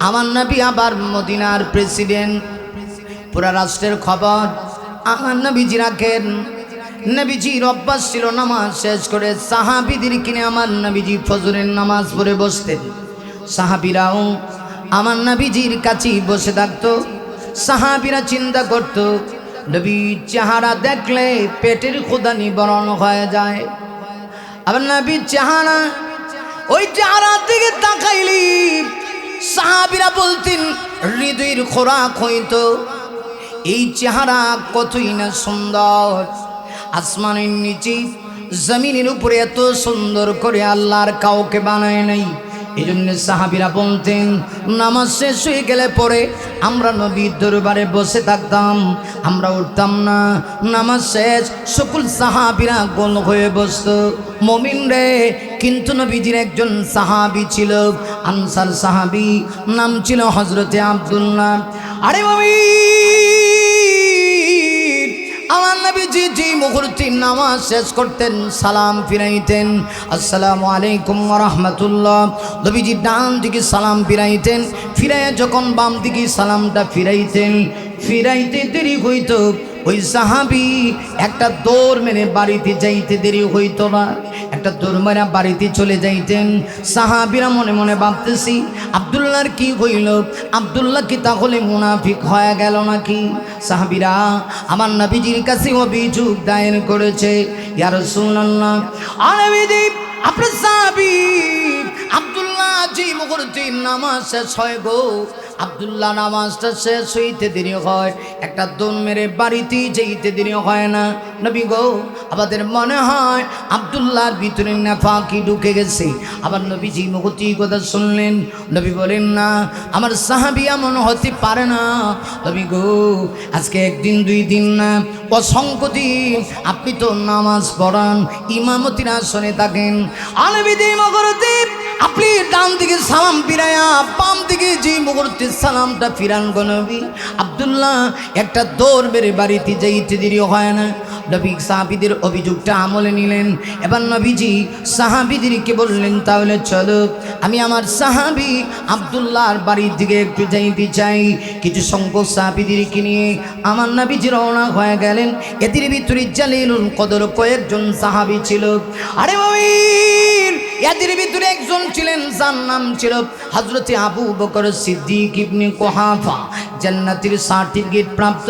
আমার নবী আবার মদিনার প্রেসিডেন্ট, পুরা রাষ্ট্রের খবর আমার নবীজি রাখেন। নবীজির অভ্যাস ছিল নামাজ শেষ করে সাহাবীদের কিনে আমার নবীজি ফজরের নামাজ পড়ে বসতেন। সাহাবীরাও আমার নবীজির কাছেই বসে থাকতো। সাহাবীরা চিন্তা করত, নবীর চেহারা দেখলে পেটের ক্ষুধা নিবারণ হয়ে যায়। আবার নবীর চেহারা, ওই চেহারার দিকে তাকাইলি সাহাবীরা বলতেন হৃদয়ের খোরাক হইত। এই চেহারা কতই না সুন্দর, আসমানের নিচে জমিনের উপরে এত সুন্দর করে আল্লাহর কাউকে বানায় নাই। এই জন্য সাহাবীরা বলতেন নামাজ শেষ হয়ে গেলে পরে আমরা নবীর দরবারে বসে থাকতাম, আমরা উঠতাম না। নামাজ শেষ, সকল সাহাবীরা গোল হয়ে বসত। মুমিন রে, কিন্তু নবীজির একজন সাহাবী ছিল, আনসার সাহাবী, নাম ছিল হযরতে আব্দুল্লাহ। আরে মুমিন, আমার নবীজি যে মুহূর্তে নামাজ শেষ করতেন সালাম ফিরাইতেন, আসসালামু আলাইকুম ওয়া রাহমাতুল্লাহ, নবীজি ডান দিকে সালাম ফিরাইতেন, ফিরাইয়া যখন বাম দিকে সালামটা ফিরাইতেন, ফিরাইতে দেরি হইতো, ওই সাহাবী একটা দৌড় মেরে বাড়িতে যাইতে দেরি হইতো না, একটা দৌড় মেরে বাড়িতে চলে যাইতেন। সাহাবীরা মনে মনে ভাবতেছি আব্দুল্লাহর কি হইল, আব্দুল্লাহ কি তাহলে মুনাফিক হয়ে গেল নাকি? সাহাবীরা আমার নবীজির কাছে অভিযোগ দায়ের করেছে, ইয়া রাসূলুল্লাহ, নবীজি আপনার সাহাবী আব্দুল্লাহ যে মুহূর্তে নামাজ শেষ হয় গো, আব্দুল্লাহ নামাজটা শেষ হইতে দেরি হয়, একটা দৌড় মেরে বাড়িতে যেতে দেরি হয় না। নবী গো, আমাদের মনে হয় আব্দুল্লাহর ভিতরে নাফাকি ঢুকে গেছে। আবার নবীজি মুহূর্তে কথা শুনলেন, নবী বলেন না, আমার সাহাবী এমন হতে পারে না। নবী গো, আজকে একদিন দুই দিন না, অসংখ্য দিন আপনি তো নামাজ পড়ান, ইমামতির আসনে থাকেন, নবীজি মুহূর্তে আপনি ডান দিকে সালাম ফিরাইয়া বাম দিকে যে মুহূর্তে সালামটা ফিরান গো নবী, আব্দুল্লাহ একটা দৌড় মেরে বাড়িতে যাইতে দেরি হয় না। নবী সাহাবীদের অভিযোগটা আমলে নিলেন। এবার নবীজি সাহাবীদেরকে বললেন, তাহলে চলো আমি আমার সাহাবী আব্দুল্লাহর বাড়ির দিকে একটু যাইতে চাই। কিছু সংখ্যক সাহাবীদেরকে নিয়ে আমার নবীজি রওনা হয়ে গেলেন। এদের ভিতরে জালিলুল কদর কয়েকজন সাহাবী ছিল। আরে মুমিন, এদের ভিতরে একজন ছিলেন যার নাম ছিল হযরতে আবু বকর সিদ্দিক ইবনে কুহাফা, জান্নাতের সার্টিফিকেট প্রাপ্ত,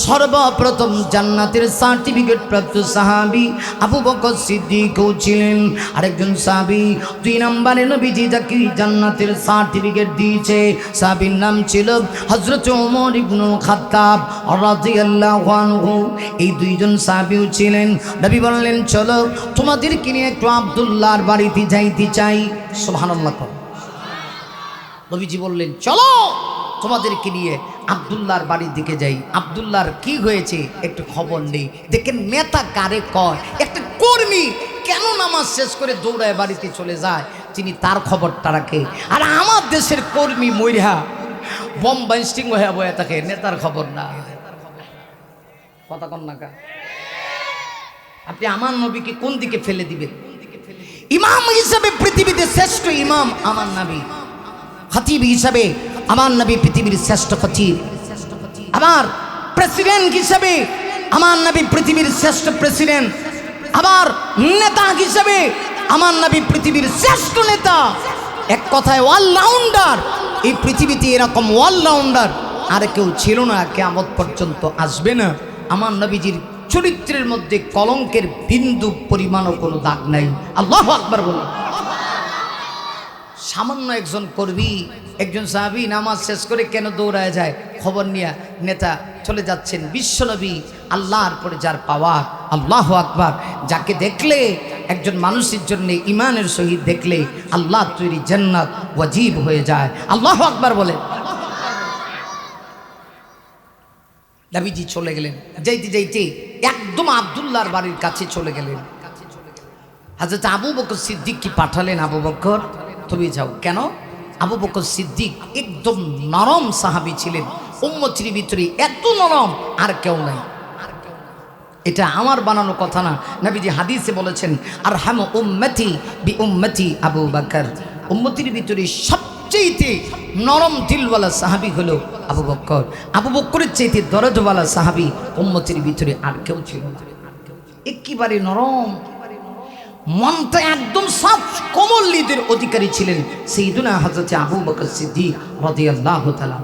সর্বপ্রথম জান্নাতের সার্টিফিকেট প্রাপ্ত সাহাবী আবু বকর সিদ্দিকও ছিলেন। আরেকজন সাহাবী, দুই নম্বরে নবীজি যাকে জান্নাতের সার্টিফিকেট দিয়েছে, সাহাবীর নাম ছিল হযরতে ওমর ইবনুল খাত্তাব রাদিয়াল্লাহু আনহু। এই দুইজন সাহাবীও ছিলেন। নবী বললেন, চলো তোমাদেরকে নিয়ে একটু আব্দুল্লাহর বাড়িতে যাইতে চাই। সুবহানাল্লাহ। নবীজি বললেন, চলো তোমাদেরকে নিয়ে আব্দুল্লাহর বাড়ির দিকে যাই। আব্দুল্লাহর কি হয়েছে একটু খবর নেই। দেখেন নেতা কারে কয়, একটা কর্মী কেন নামাজ শেষ করে দৌড়ায় বাড়িতে চলে যায়, তিনি তার খবরটা রাখে। আর আমার দেশের কর্মী মইরা বোম্বাই স্টিং হয়ে বয়ে থাকে, নেতার খবর না। কথা কম না কা আপনি আমার নবীকে কোন দিকে ফেলে দিবেন? ইমাম হিসাবে পৃথিবীতে শ্রেষ্ঠ ইমাম আমার নবী, খতিব হিসাবে আমার নবী পৃথিবীর শ্রেষ্ঠ খতিব, আবার প্রেসিডেন্ট হিসাবে আমার নবী পৃথিবীর শ্রেষ্ঠ প্রেসিডেন্ট, আবার নেতা হিসাবে আমার নবী পৃথিবীর শ্রেষ্ঠ নেতা। এক কথায় অলরাউন্ডার। এই পৃথিবীতে এরকম অলরাউন্ডার আর কেউ ছিল না, কিয়ামত পর্যন্ত আসবে না। আমার নবীজির চরিত্রের মধ্যে কলঙ্কের বিন্দু পরিমাণও কোনো দাগ নাই। আল্লাহু আকবার বলুন। সামান্য একজন কর্মী, একজন সাহাবী নামাজ শেষ করে কেন দৌড়ায় যায়, খবর নিয়ে নেতা চলে যাচ্ছেন। বিশ্বনবী আল্লাহর পরে যার পাওয়ার, আল্লাহু আকবার, যাকে দেখলে একজন মানুষের জন্য ইমানের সহিত দেখলে আল্লাহ তৈরি জান্নাত ওয়াজিব হয়ে যায়। আল্লাহু আকবার বলে নবীজি চলে গেলেন। যাইতে যাইতে একদম আব্দুল্লাহর বাড়ির কাছে চলে গেলেন। হযরত আবু বকর সিদ্দিক কি পাঠালেন, আবু বকর তুমি যাও। কেন? আবু বকর সিদ্দিক একদম নরম সাহাবী ছিলেন, উম্মতের ভিতরে এত নরম আর কেউ নাই। এটা আমার বানানো কথা না, নবীজি হাদিসে বলেছেন আরহামু উম্মতি বি উম্মতি আবু বকর। উম্মতের ভিতরে সবচেয়ে নরম দিলওয়ালা সাহাবী হলো আবু বকর। আবু বকরের চাইতে দরদওয়ালা সাহাবী উম্মতের ভিতরে আর কেউ ছিল না। একেবারে নরম, মনটা একদম সাফ, কোমল হৃদয়ের অধিকারী ছিলেন সাইয়্যিদুনা হযরত আবু বকর সিদ্দিক রাদিয়াল্লাহু তাআলা।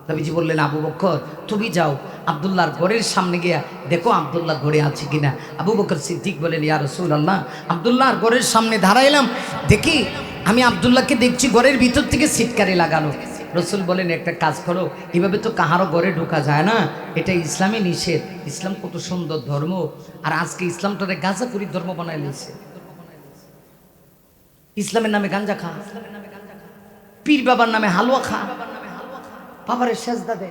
নবীজি বললেন আবু বকর তুমি যাও আব্দুল্লাহর ঘরের সামনে গিয়া দেখো আব্দুল্লাহ ঘরে আছে কিনা। আবু বকর সিদ্দিক বলেন ইয়া রাসূলুল্লাহ, আব্দুল্লাহর ঘরের সামনে দাঁড়াইলাম, দেখি আমি আব্দুল্লাহকে দেখছি ঘরের ভিতর থেকে সিটকারি লাগানো। রসুল বলেন একটা কাজ করো, এভাবে তো কাহারও ঘরে ঢোকা যায় না, এটা ইসলামে নিষেধ। ইসলাম কত সুন্দর ধর্ম, আর আজকে ইসলামটারে গাঁজাখুরি ধর্ম বানাই লিয়েছে। ইসলামের নামে গাঞ্জা খা, পীর বাবার নামে হালুয়া খা, বাবারে সেজদা দে।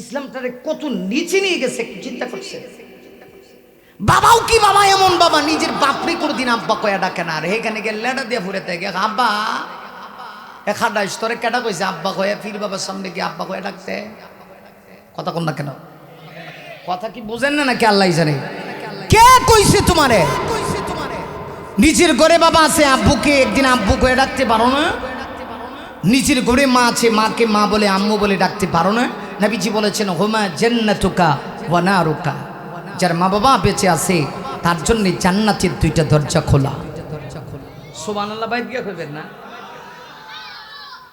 ইসলামটারে কত নিচে নিয়ে গেছে, চিন্তা করছে। বাবাও কি বাবা, এমন বাবা নিজের বাপরে কোনোদিন আব্বা কয়া ডাকে না। আর এখানে গেলে লেটা দিয়ে ফুরে থাকে আব্বা, এখানটা স্তরে কেটা কইছে আব্বা কয়া, পীর বাবার সামনে গিয়ে আব্বা কয়া ডাকতে। কথা কন না কেন? কথা কি বুঝেন না নাকি? আল্লাহ জানে। কে কইছে তোমারে? নিজের ঘরে বাবা আছে, আব্বুকে একদিন আব্বু কয়ে ডাকতে পারো না? নিজের ঘরে মা আছে, মাকে মা বলে আম্মু বলে ডাকতে পারো না? নবীজি বলেছেন হুমা জান্নাতুকা ওয়া নারুকা। যার মা বাবা বেঁচে আছে তার জন্য জান্নাতের দুইটা দরজা খোলা। সুবহানাল্লাহ বাইত গিয়া কইবেন না?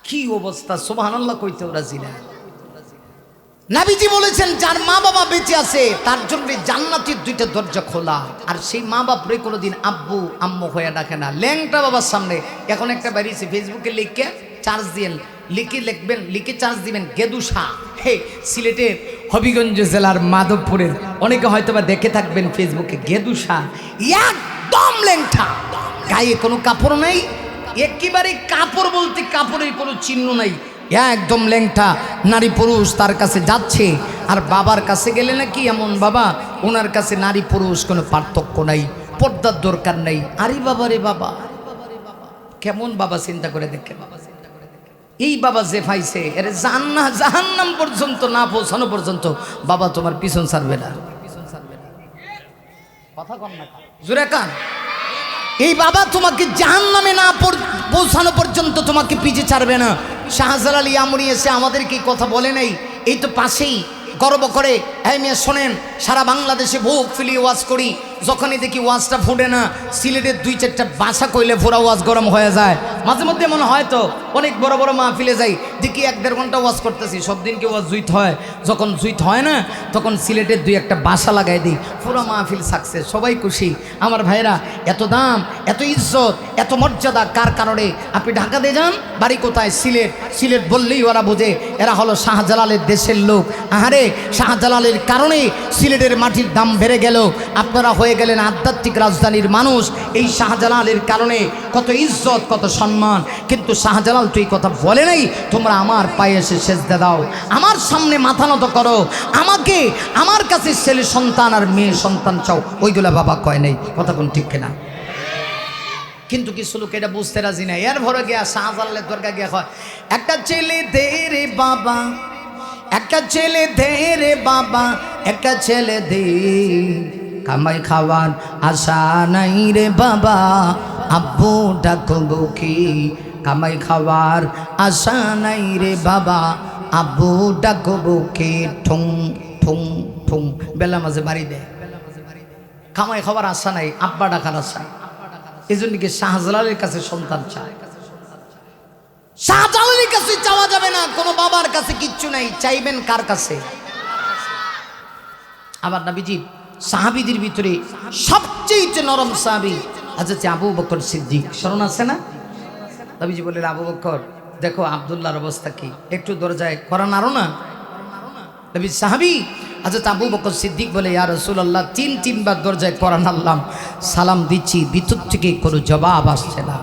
কি অবস্থা, সুবহানাল্লাহ কইতেও রাজি না। নবীজি বলেছেন যার মা বাবা বেঁচে আছে তার জন্য জান্নাতের দুইটা দরজা খোলা। আর সেই মা বাপরে কোনোদিন আব্বু আম্মু হয়ে ডাকে না। ল্যাংটা বাবার সামনে এখন একটা বেরিয়েছে, ফেসবুকে লিখে চার্জ দিয়েন, লিখে চার্জ দিবেন গেদুসা। হে, সিলেটের হবিগঞ্জ জেলার মাধবপুরের অনেকে হয়তো বা দেখে থাকবেন ফেসবুকে। গেদুসা একদম ল্যাংটা, গায়ে কোনো কাপড় নাই, একেবারে কাপড় বলতে কাপড়ের কোনো চিহ্ন নাই, একদম ল্যাংটা। নারী পুরুষ তার কাছে যাচ্ছে, আর বাবার কাছে গেলে নাকি এমন বাবা, ওনার কাছে নারী পুরুষ কোনো পার্থক্য নাই, পর্দার দরকার নাই। আরে বাবা রে বাবা, কেমন বাবা, চিন্তা করে দেখে। এই বাবা যে পাইছে এর জাহান্নাম পর্যন্ত না পৌঁছানো পর্যন্ত বাবা তোমার পিছন ছাড়বে না। কথা কন না জোরে কান। এই বাবা তোমাকে জাহান্নামে না পৌঁছানো পর্যন্ত তোমাকে পিছে ছাড়বে না। শাহজালাল ইয়ামুনি এসে আমাদেরকে কথা বলে নাই, এই তো পাশেই গর্ব করে। হ্যাঁ মেয়ে শোনেন, সারা বাংলাদেশে বুক ফিলিয়ে ওয়াজ করি, যখনই দেখি ওয়াজটা ফুটে না, সিলেটের 2-4টা ভাষা কইলে পুরা ওয়াজ গরম হয়ে যায়। মাঝে মধ্যে মনে হয় তো অনেক বড় বড় মাহফিলে যাই, দেখি 1-1.5 ঘন্টা ওয়াজ করতেছি, সব দিন কি ওয়াজ জুইত হয়? যখন জুইত হয় না তখন সিলেটের 2-1টা ভাষা লাগাই দিই, পুরো মাহফিল সাকসেস, সবাই খুশি। আমার ভাইরা, এত দাম, এত ইজ্জত, এত মর্যাদা কার কারণে? আপনি ঢাকা দিয়ে যান, বাড়ি কোথায়? সিলেট। সিলেট বললেই ওরা বোঝে এরা হলো শাহজালালের দেশের লোক। আহারে, শাহজালালের কারণে সিলেটের মাটির দাম বেড়ে গেল, আপনারা হয়ে গেলেন আধ্যাত্মিক রাজধানীর মানুষ। এই শাহজালালের কারণে কত ইজ্জত, কত সম্মান। কিন্তু শাহজালাল তুই কথা বলে নাই, তোমরা আমার পায়ে এসে সেজদা দাও, আমার সামনে মাথা নত করো, আমাকে, আমার কাছে ছেলে সন্তান আর মেয়ে সন্তান চাও, ওইগুলা বাবা কয় নাই। কথা কোন ঠিক কিনা? কিন্তু কিছু লোক এটা বুঝতে রাজি না। এর ভরে গিয়া শাহজালালের দরকার গিয়া হয়, একটা ছেলে দে রে বাবা, একটা ছেলে দে রে বাবা, একটা ছেলে দে। কামাই খাওয়ার আশা নাই রে বাবা আব্বু ডাকবো কি কামাই খাওয়ার আশা নাই রে বাবা আব্বু ডাকবো কে ঠুং ঠুং ঠুং বেলা মাঝে বাড়ি দেয় কামাই খাওয়ার আশা নাই আব্বা ডাকার আশা এই জন্য কি শাহজালালের কাছে সন্তান চায় শাহজালালের কাছে চাওয়া যাবে না কোনো বাবার কাছে কিচ্ছু নাই চাইবেন কার কাছে আবার নবীজি সাহাবীদের ভিতরে সবচেয়ে নরম সাহাবী হযরত আবু বকর সিদ্দিক স্মরণ আছে না নবীজি বললেন আবু বকর দেখো আব্দুল্লাহর অবস্থা কি একটু দরজায় করা নাড়ো না নবী সাহাবী হযরত আবু বকর সিদ্দিক বলে ইয়া রাসূলুল্লাহ তিনবার দরজায় করা নাড়লাম সালাম দিচ্ছি ভিতর থেকে কোনো জবাব আসছে না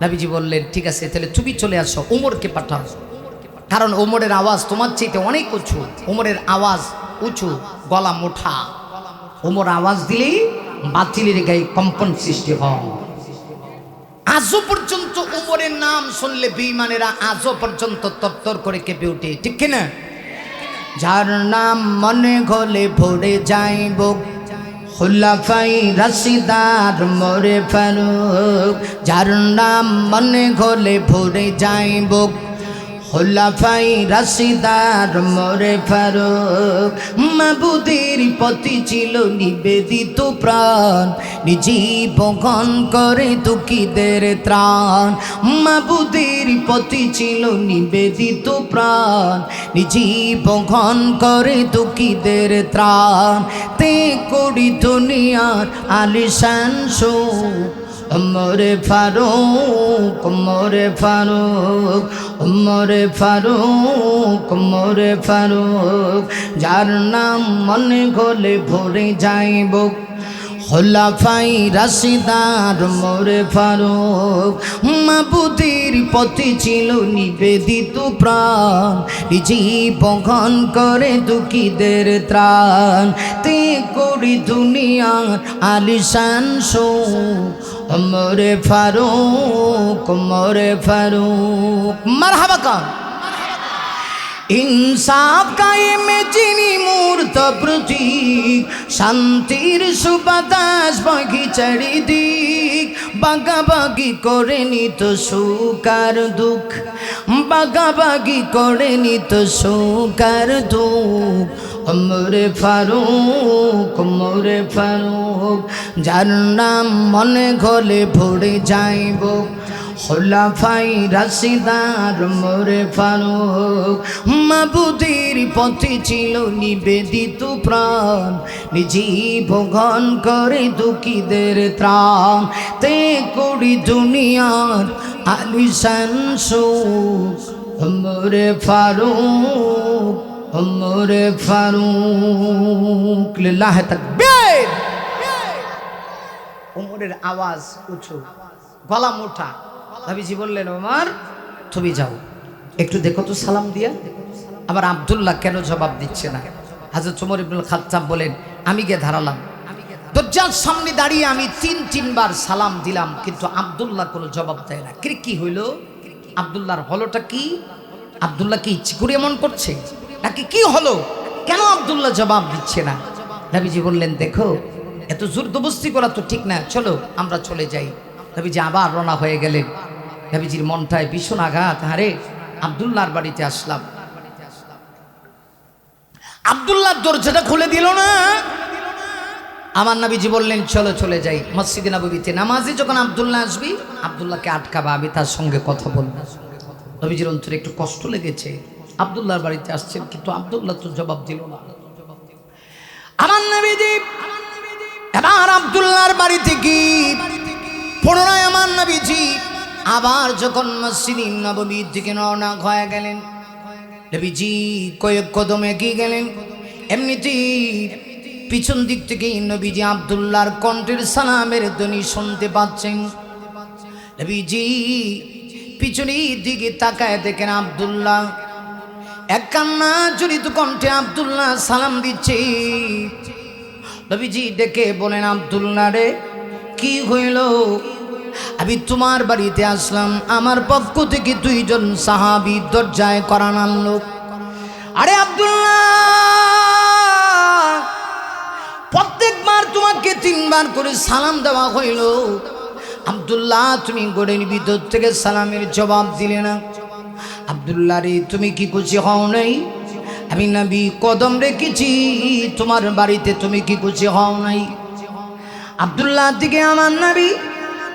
নবীজি বললেন ঠিক আছে তাহলে তুমি চলে আসো ওমরকে পাঠাও কারণ ওমরের আওয়াজ তোমার চাইতে অনেক উঁচু ওমরের আওয়াজ উঁচু গলা মোটা ওমর আওয়াজ দিলেই বাতিলের গায়ে কম্পন সৃষ্টি হয় আজও পর্যন্ত ওমরের নাম শুনলে বেঈমানেরা আজও পর্যন্ত তরতর করে কেঁপে ওঠে ঠিক কিনা যার নাম মনে গলে ভরে যাইব খুলাফায়ে রাশিদার মোরে ফারুক যার নাম মনে গলে ভরে যাইব খুলাফায়ে রাশিদার মোরে ফারুক মাবুদের প্রতি ছিল নিবেদিত প্রাণ জীবন করে দুঃখীদের ত্রাণ মাবুদের প্রতি ছিল নিবেদিত প্রাণ জীবন করে দুঃখীদের ত্রাণ তে করি দুনিয়ার আলিশান সুখ মোরে ফারুক মোরে ফারুক মোরে ফারুক মোরে ফারুক যার নাম মনে গলে ভরে যাইব খুলাফায়ে রাশিদার মোরে ফারুক মাবুদের প্রতি ছিল নিবেদিত প্রাণ জীবন করে দুঃখীদের ত্রাণ তে করি দুনিয়ার আলিশান সুখ মোরে ফারুক মারহাবা কান ইনসাফ কায়েমে যিনি মূর্ত প্রতীক শান্তির সুবাতাস বগি চারিদিক বাগাবাগি করে নিত সুখ আর দুঃখ বাগাবাগি করে নিত সুখ আর দুঃখ মোরে ফারুক যার নাম মনে গলে ভরে যাইব খুলাফায়ে রাশিদার মোরে ফারুক মাবুদের পথে ছিল নিবেদিত প্রাণ জীবন করে দুঃখীদের ত্রাণ তে করি দুনিয়ার আলিশান সুখ মোরে ফারুক মোরে ফারুক লিল্লাহি তাকবীর ওমরের আওয়াজ উঁচু গলা মোটা নবীজি বললেন ওমর তুমি যাও একটু দেখো তো সালাম দিয়া আবার আব্দুল্লাহ কেন জবাব দিচ্ছে না হযরত ওমর ইবনুল খাত্তাব বলেন আমি গিয়ে দাঁড়ালাম দরজার সামনে দাঁড়িয়ে আমি তিনবার সালাম দিলাম কিন্তু আব্দুল্লাহ কোনো জবাব দেয় না কি হইল আব্দুল্লাহর হলোটা কি আব্দুল্লাহ কি ইচ্ছে করে এমন করছে নাকি কি হলো কেন আব্দুল্লাহ জবাব দিচ্ছে না নবীজি বললেন দেখো এত জোরদবস্তি করা তো ঠিক না চলো আমরা চলে যাই নবীজি আবার রওনা হয়ে গেলেন নবীজির মনটায় ভীষণ আঘাত হারে আব্দুল্লাহর বাড়িতে আসলাম আব্দুল্লাহর দরজাটা খুলে দিল না আমার নবীজি বললেন চলো চলে যাই মসজিদে নববীতে নামাজে যখন আব্দুল্লাহ আসবি আব্দুল্লাহকে আটকাবা আমি তার সঙ্গে কথা বলবো নবীজির অন্তরে একটু কষ্ট লেগেছে আব্দুল্লাহর বাড়িতে আসছেন কিন্তু আব্দুল্লাহ তো জবাব দিল না আমার নবীজি এবার আব্দুল্লাহর বাড়ি থেকে পুনরায় আমার নবীজি আবার যখন মসজিদে নববীর দিকে রওনা হয়ে গেলেন নবীজি কয়েক কদম এগিয়ে গেলেন এমনিতেই পিছন দিক থেকে নবীজি আব্দুল্লাহর কণ্ঠের সালামের ধ্বনি শুনতে পাচ্ছেন নবীজি পিছনের দিকে তাকায় দেখেন আব্দুল্লাহ এক কান্না জড়িত কণ্ঠে আব্দুল্লাহ সালাম দিচ্ছে নবীজি ডেকে বলেন আব্দুল্লাহ রে কি হইল আমি তোমার বাড়িতে আসলাম আমার পক্ষ থেকে দুইজন সাহাবী দরজায় করান আনলো আরে আব্দুল্লাহ প্রত্যেক নবীকে 3 বার করে সালাম দেওয়া হইল। আব্দুল্লাহ তুমি ঘরের ভিতর থেকে সালামের জবাব দিলে না। আব্দুল্লাহ রে তুমি কি খুশি হও নাই? আমি নবী কদম রেখেছি তোমার বাড়িতে, তুমি কি খুশি হও নাই? আব্দুল্লাহ দিকে আমার নবী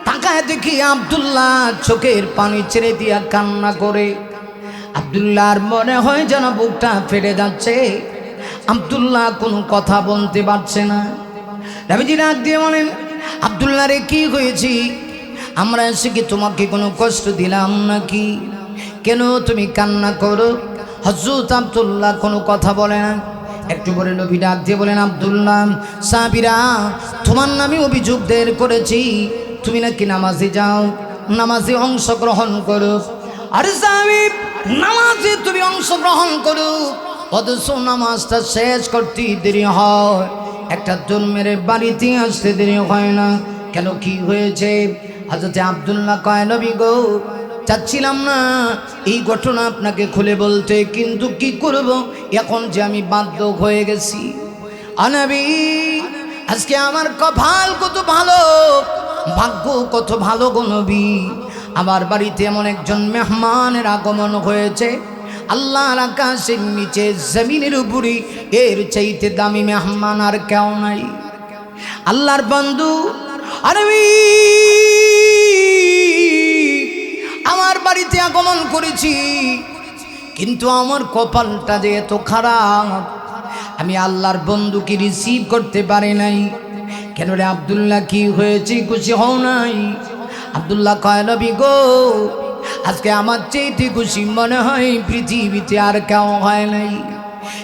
তাকায় দেখি আব্দুল্লাহ চোখের পানি ছেড়ে দিয়া কান্না করে। আব্দুল্লাহর মনে হয় যেন বুকটা ফেটে যাচ্ছে। আব্দুল্লাহ কোনো কথা বলতে পারছে না। নবীজি ডাক দিয়ে বলেন, আব্দুল্লাহ রে কি হয়েছে? আমরা এসে কি তোমাকে কোনো কষ্ট দিলাম নাকি? কেন তুমি কান্না করো? হযরত আব্দুল্লাহ কোনো কথা বলে না। একটু পরে নবী ডাক দিয়ে বলেন, আব্দুল্লাহ সাহাবীরা তোমার নামে অভিযোগ দায়ের করেছি, তুমি নাকি নামাজে যাও, নামাজে অংশগ্রহণ করো। আরে সাহাবী নামাজে তুমি অংশগ্রহণ করো, অথচ নামাজটা শেষ করতে দেরি হয়, একটা জন্মের বাড়িতে আসতে দেরি হয় না কেন? কি হয়েছে? হযরত আব্দুল্লাহ কয়, নবী গো চাচ্ছিলাম না এই ঘটনা আপনাকে খুলে বলতে, কিন্তু কি করব, এখন যে আমি বাধ্য হয়ে গেছি। নবী আজকে আমার কপাল কত ভালো, ভাগ্য কত ভালো গো নবী, আমার বাড়িতে এমন একজন মেহমানের আগমন হয়েছে। আল্লাহর আকাশের নিচে জমিনের উপরে এর চাইতে দামি মেহমান আর কেউ নাই। আল্লাহর বন্ধু নবী আমার বাড়িতে আগমন করেছি, কিন্তু আমার কপালটা যে এত খারাপ, আমি আল্লাহর বন্ধুকে রিসিভ করতে পারি নাই। কেন রে আব্দুল্লাহ কি হয়েছে, খুশি হও নাই? আব্দুল্লাহ কয়, নবী গো আজকে আমার চাইতে খুশি মনে হয় পৃথিবীতে আর কেউ হয় নাই।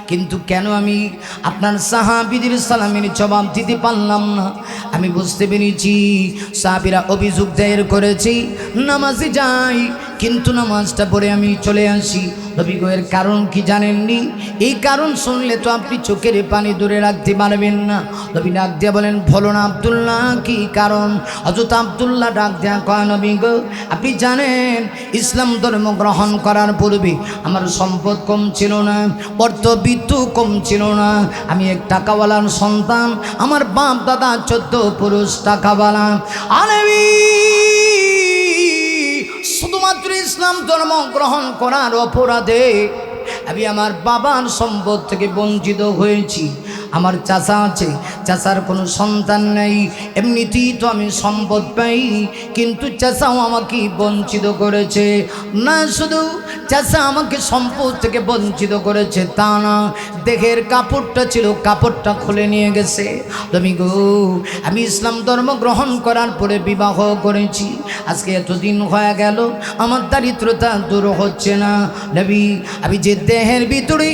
কিন্তু কেন আমি আপনার সাহাবীদের সালামের জবাব দিতে পারলাম না? আমি বুঝতে পেরেছি সাহাবীরা অভিযোগ দায়ের করেছি, নামাজে যাই কিন্তু নামাজটা পড়ে আমি চলে আসি। নবী গো এর কারণ কি জানেননি? এই কারণ শুনলে তো আপনি চোখের পানি দূরে রাখতে পারবেন না। নবী ডাক দিয়া বলেন, বলো না আব্দুল্লাহ কি কারণ? হযরত আব্দুল্লাহ ডাক দিয়া কয়, নবী গো আপনি জানেন ইসলাম ধর্ম গ্রহণ করার পূর্বে আমার সম্পদ কম ছিল না, অর্থবিত্ত কম ছিল না, আমি এক টাকাওয়ালার সন্তান, আমার বাপ দাদা 14 পুরুষ টাকাওয়ালা। নবী শুধুমাত্র ইসলাম ধর্ম গ্রহণ করার অপরাধে আমি আমার বাবার সম্পদ থেকে বঞ্চিত হয়েছি। আমার চাচা আছে, চাচার কোনো সন্তান নেই, এমনিতেই তো আমি সম্পদ পাই, কিন্তু চাচাও আমাকে বঞ্চিত করেছে। না শুধু চাচা আমাকে সম্পদ থেকে বঞ্চিত করেছে তা না, দেহের কাপড়টা ছিল কাপড়টা খুলে নিয়ে গেছে। তুমি গো আমি ইসলাম ধর্ম গ্রহণ করার পরে বিবাহ করেছি, আজকে এতদিন হয়ে গেল আমার দারিদ্রতা দূর হচ্ছে না। নবী আমি যে দেহের ভিতরে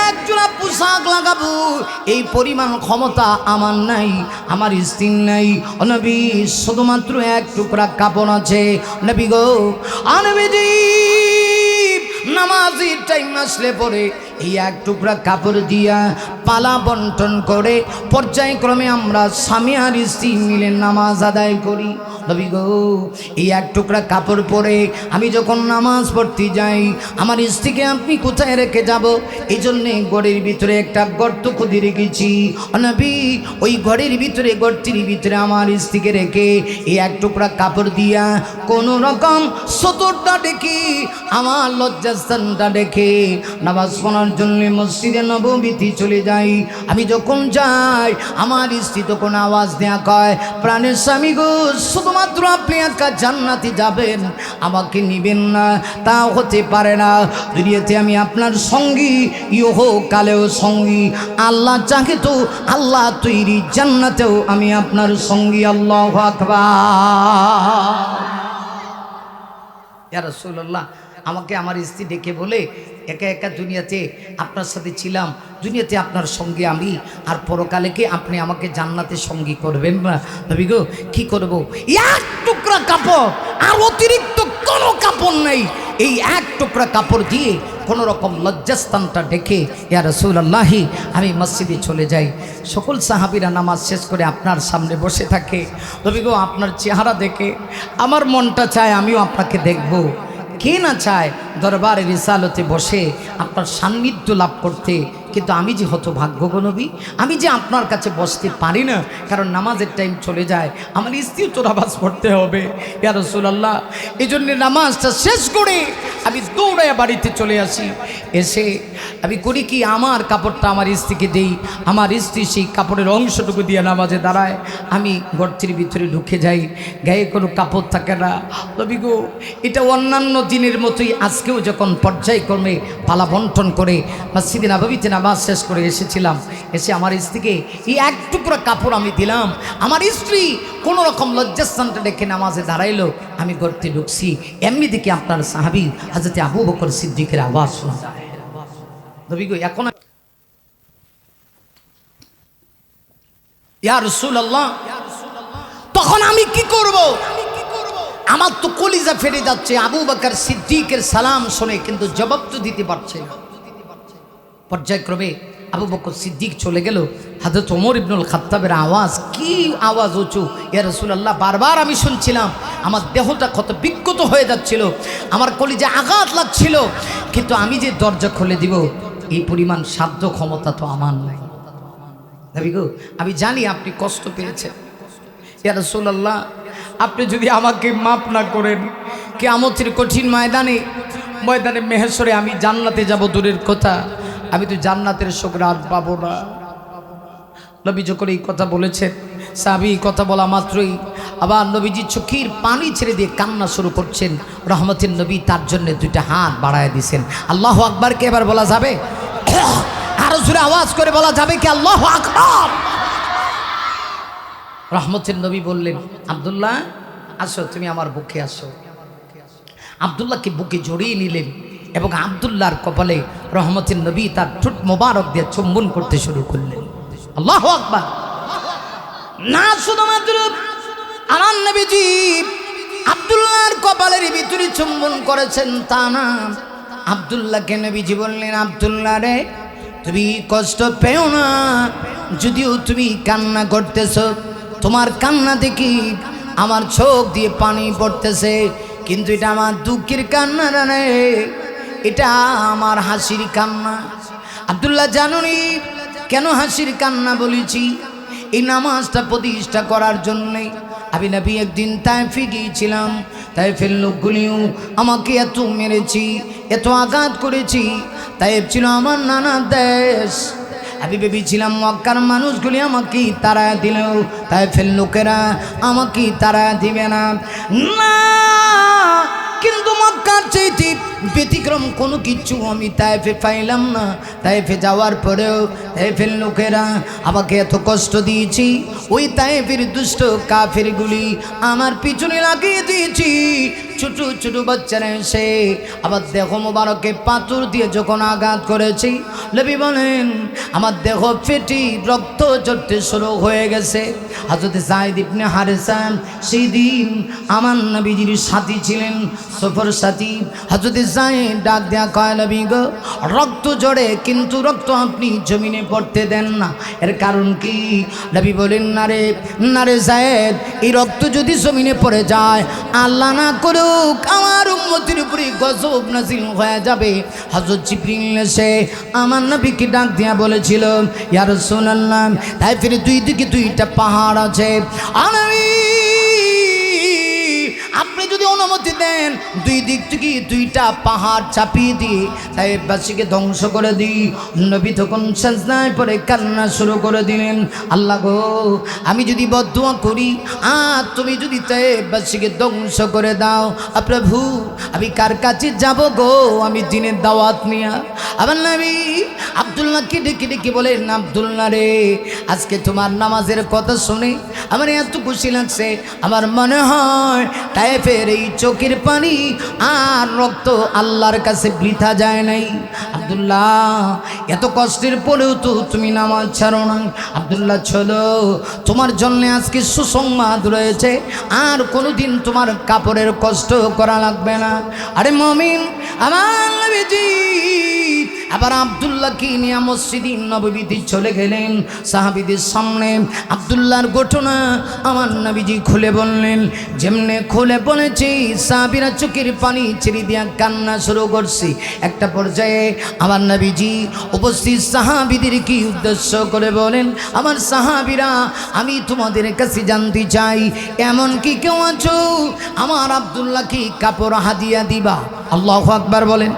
এক জোড়া পোশাক লাগাবো এই পরিমাণ ক্ষমতা আমার নাই, আমার স্ত্রীর নাই। নবী শুধুমাত্র এক টুকরা কাপড় আছে। নবী গো নবীজি নামাজের টাইম আসলে পরে এই এক টুকরা কাপড় দিয়া পালা বন্টন করে পর্যায়ক্রমে আমরা স্বামী আর স্ত্রী মিলে নামাজ আদায় করি। নবী গো এই এক টুকরা কাপড় পরে আমি যখন নামাজ পড়তে যাই আমার স্ত্রীকে আপনি কোথায় রেখে যাব? এই জন্যে ঘরের ভিতরে একটা গর্ত খুঁজে রেখেছি। নবী ওই ঘরের ভিতরে গর্তের ভিতরে আমার স্ত্রীকে রেখে এই এক টুকরা কাপড় দিয়া কোনো রকম সতর্কতা ডেকে আমার লজ্জাস্থানটা ডেকে নামাজ পড়ার জন্য মসজিদে নববীতে চলে যাই। আমি যখন যাই আমার স্ত্রী তখন আওয়াজ দেয়া কয়, প্রাণের স্বামী গো শুধুমাত্র আপনি একা জান্নাতে যাবেন, আমাকে নিবেন না? তা হতে পারে না, দুনিয়াতে আমি আপনার সঙ্গী, ইহকালেও সঙ্গী। আল্লাহ চাহে তো আল্লাহ তৈরি জান্নাতেও আমি আপনার সঙ্গী। আল্লাহু আকবার। ইয়া রাসূলুল্লাহ আমাকে আমার স্ত্রী ডেকে বলে, একা একা দুনিয়াতে আপনার সাথে ছিলাম, দুনিয়াতে আপনার সঙ্গে আমি, আর পরকালে কি আপনি আমাকে জান্নাতে সঙ্গী করবেন না? নবী গো কি করব? এক টুকরা কাপড় আর অতিরিক্ত কোনো কাপড় নেই, এই এক টুকরা কাপড় দিয়ে কোনো রকম লজ্জাস্থানটা ডেকে ইয়া রাসূলুল্লাহ আমি মসজিদে চলে যাই। সকল সাহাবীরা নামাজ শেষ করে আপনার সামনে বসে থাকে। নবী গো আপনার চেহারা দেখে আমার মনটা চায় আমিও আপনাকে দেখব। কে না চায় দরবারে রিসালতে বসে আপনার সান্নিধ্য লাভ করতে? কিন্তু আমি যে হতভাগ্য গো নবী, আমি যে আপনার কাছে বসতে পারি না, কারণ নামাজের টাইম চলে যায়, আমার স্ত্রীও তো নামাজ পড়তে হবে ইয়া রাসূলুল্লাহ। এই জন্য নামাজটা শেষ করে আমি দৌড়ায় বাড়িতে চলে আসি। এসে আমি করি কি, আমার কাপড়টা আমার স্ত্রীকে দেই, আমার স্ত্রী সেই কাপড়ের অংশটুকু দিয়ে নামাজে দাঁড়ায়, আমি গর্তের ভিতরে ঢুকে যাই, গায়ে কোনো কাপড় থাকে না। নবী গো, এটা অন্যান্য দিনের মতোই আজকেও যখন পর্যায়ক্রমে পালা বন্টন করে মসজিদে নববীতে নামাজ শেষ করে এসেছিলাম, এসে আমার স্ত্রীকে এই এক টুকরো কাপড় আমি দিলাম। আমার স্ত্রী কোনো রকম লজ্জাস্থানটা দেখে নামাজে দাঁড়াইলো, আমি গর্তে ঢুকছি, এমনি দেখি আপনার সাহাবী হযরত আবু বকর সিদ্দিকের আওয়াজ শোনা যায়। নবী গো, এখন ইয়া রাসূলুল্লাহ, তখন আমি কি করব? আমার তো কলিজা ফেটে যাচ্ছে। আবু বকর সিদ্দিকের সালাম শুনে কিন্তু জবাব তো দিতে পারছে না। পর্যায়ক্রমে আবু বকর সিদ্দিক চলে গেল। হযরত ওমর ইবনুল খাত্তাবের আওয়াজ, কি আওয়াজ উঁচু ইয়া রাসূলুল্লাহ, বারবার আমি শুনছিলাম। আমার দেহটা কত বিক্ষত হয়ে যাচ্ছিল, আমার কলিজা আঘাত লাগছিল, কিন্তু আমি যে দরজা খুলে দিব এই পরিমাণ সাধ্য ক্ষমতা তো আমার নাই। নবী গো, আমি জানি আপনি কষ্ট পেয়েছেন, ইয়া রাসূলুল্লাহ, আপনি যদি আমাকে মাফ না করেন, কিয়ামতের কঠিন ময়দানে মেহেশরে আমি জান্নাতে যাব দূরের কথা, আমি তো জান্নাতের সুগ্রাণ পাবো না। নবী যখন এই কথা বলেছেন, সাহাবী কথা বলা মাত্রই আবার নবীজি চোখের পানি ছেড়ে দিয়ে কান্না শুরু করছেন। রহমতের নবী তার জন্য দুইটা হাত বাড়ায় দিয়েছেন। আল্লাহু আকবার কে এবার বলা যাবে? আরো জোরে আওয়াজ করে বলা যাবে কি আল্লাহু আকবার? রহমতের নবী বললেন, আব্দুল্লাহ আসো, তুমি আমার বুকে আসো। আব্দুল্লাহকে বুকে জড়িয়ে নিলেন এবং আব্দুল্লাহর কপালে রহমতের নবী তার ঠোঁট মোবারক দিয়ে চুম্বন করতে শুরু করলেন। আল্লাহু আকবার। না শুধুমাত্র আমার নবীজি আব্দুল্লাহর কপালের ভিতরে চুম্বন করেছেন তা না, আব্দুল্লাহকে নবীজি বললেন, আব্দুল্লাহ রে, তুমি কষ্ট পেও না, যদিও তুমি কান্না করতেছো, তোমার কান্না দেখি আমার চোখ দিয়ে পানি পড়তেছে, কিন্তু এটা আমার দুঃখের কান্না না, এটা আমার হাসির কান্না। আব্দুল্লাহ জানুনি কেন হাসির কান্না বলেছি? এই নামাজটা প্রতিষ্ঠা করার জন্যে আমি নবী একদিন তায়েফে গিয়েছিলাম। তায়েফের লোকগুলিও আমাকে এত মেরেছি, এত আঘাত করেছি। তায়েফ ছিল আমার নানা দেশ। আমি ভেবেছিলাম মক্কার মানুষগুলি আমাকে তাড়া দিলেও তায়েফের লোকেরা আমাকে তাড়া দিবে না, না, কিন্তু মক্কার চাইতে ব্যতিক্রম কোনো কিছু আমি তায়েফে পাইলাম না। তায়েফে যাওয়ার পরেও তায়েফের লোকেরা আমাকে এত কষ্ট দিয়েছি, ওই তায়েফের দুষ্ট কাফেরগুলি আমার পিছনে লাগিয়ে দিয়েছি। ছোট ছোট বাচ্চারা এসে আবার দেহ মোবারকে পাথর দিয়ে যখন আঘাত করেছি, নবী বলেন আমার দেহ ফেটে রক্ত ঝরতে শুরু হয়ে গেছে। হযরত যায়েদ ইবনে হারেসা সেই দিন আমার নবীজির সাথী ছিলেন, সফর সাথী। হযরত যায়েদ ডাক দেয়া কয়, নবী গো, রক্ত ঝরে কিন্তু রক্ত আপনি জমিনে পড়তে দেন না, এর কারণ কি? নবী বলেন, না রে যায়েদ, এই রক্ত যদি জমিনে পড়ে যায়, আল্লাহ না করুক আমার উম্মতের উপরে গজব নাযিল হয়ে যাবে। হযরত জিবরিল এসে আমার নবীকে ডাক দিয়া বলেছিল, ইয়া রাসূলুল্লাহ, তায়েফের দুই দিকে দুইটা পাহাড় আছে, আপনি যদি অনুমতি দেন দুই দিক থেকে দুইটা পাহাড় চাপিয়ে দিয়ে তায়েফবাসীকে ধ্বংস করে দিই। নবী তখন সাজদায় পড়ে কান্না শুরু করে দিলেন, আল্লাহ গো, আমি যদি বদদুয়া করি আর তুমি যদি তায়েফবাসীকে ধ্বংস করে দাও, প্রভু আমি কার কাছে যাব গো, আমি দিনের দাওয়াত নিয়া? আবার নবী আব্দুল্লাহকে ডেকে ডেকে বলেন, আব্দুল্লাহ রে, আজকে তোমার নামাজের কথা শুনে আমার এত খুশি লাগছে, আমার মনে হয় তায়েফের এই চোখের পানি আর রক্ত আল্লাহর কাছে বৃথা যায় নাই। আব্দুল্লাহ, এত কষ্টের পরেও তো তুমি নামাজ ছাড়ো না। আব্দুল্লাহ, চলো, তোমার জন্য আজকে সুসংবাদ রয়েছে, আর কোনোদিন তোমার কাপড়ের কষ্ট করা লাগবে না। আরে মুমিন, আমার নবীজি আবার আব্দুল্লাহকে নিয়ে মসজিদে নববীতে চলে গেলেন। সাহাবীদের সামনে আব্দুল্লাহর ঘটনা আমার নবীজি খুলে বললেন। যেমনে খুলে বলেছি সাহাবীরা চোখের পানি ছেড়ে দিয়া কান্না শুরু করছে। একটা পর্যায়ে আমার নবীজি উপস্থিত সাহাবীদেরকে উদ্দেশ্য করে বলেন, আমার সাহাবীরা, আমি তোমাদের কাছে জানতে চাই, এমন কি কেউ আছো আমার আব্দুল্লাহকে কাপড় হাদিয়া দিবা? আল্লাহু আকবার বলেন,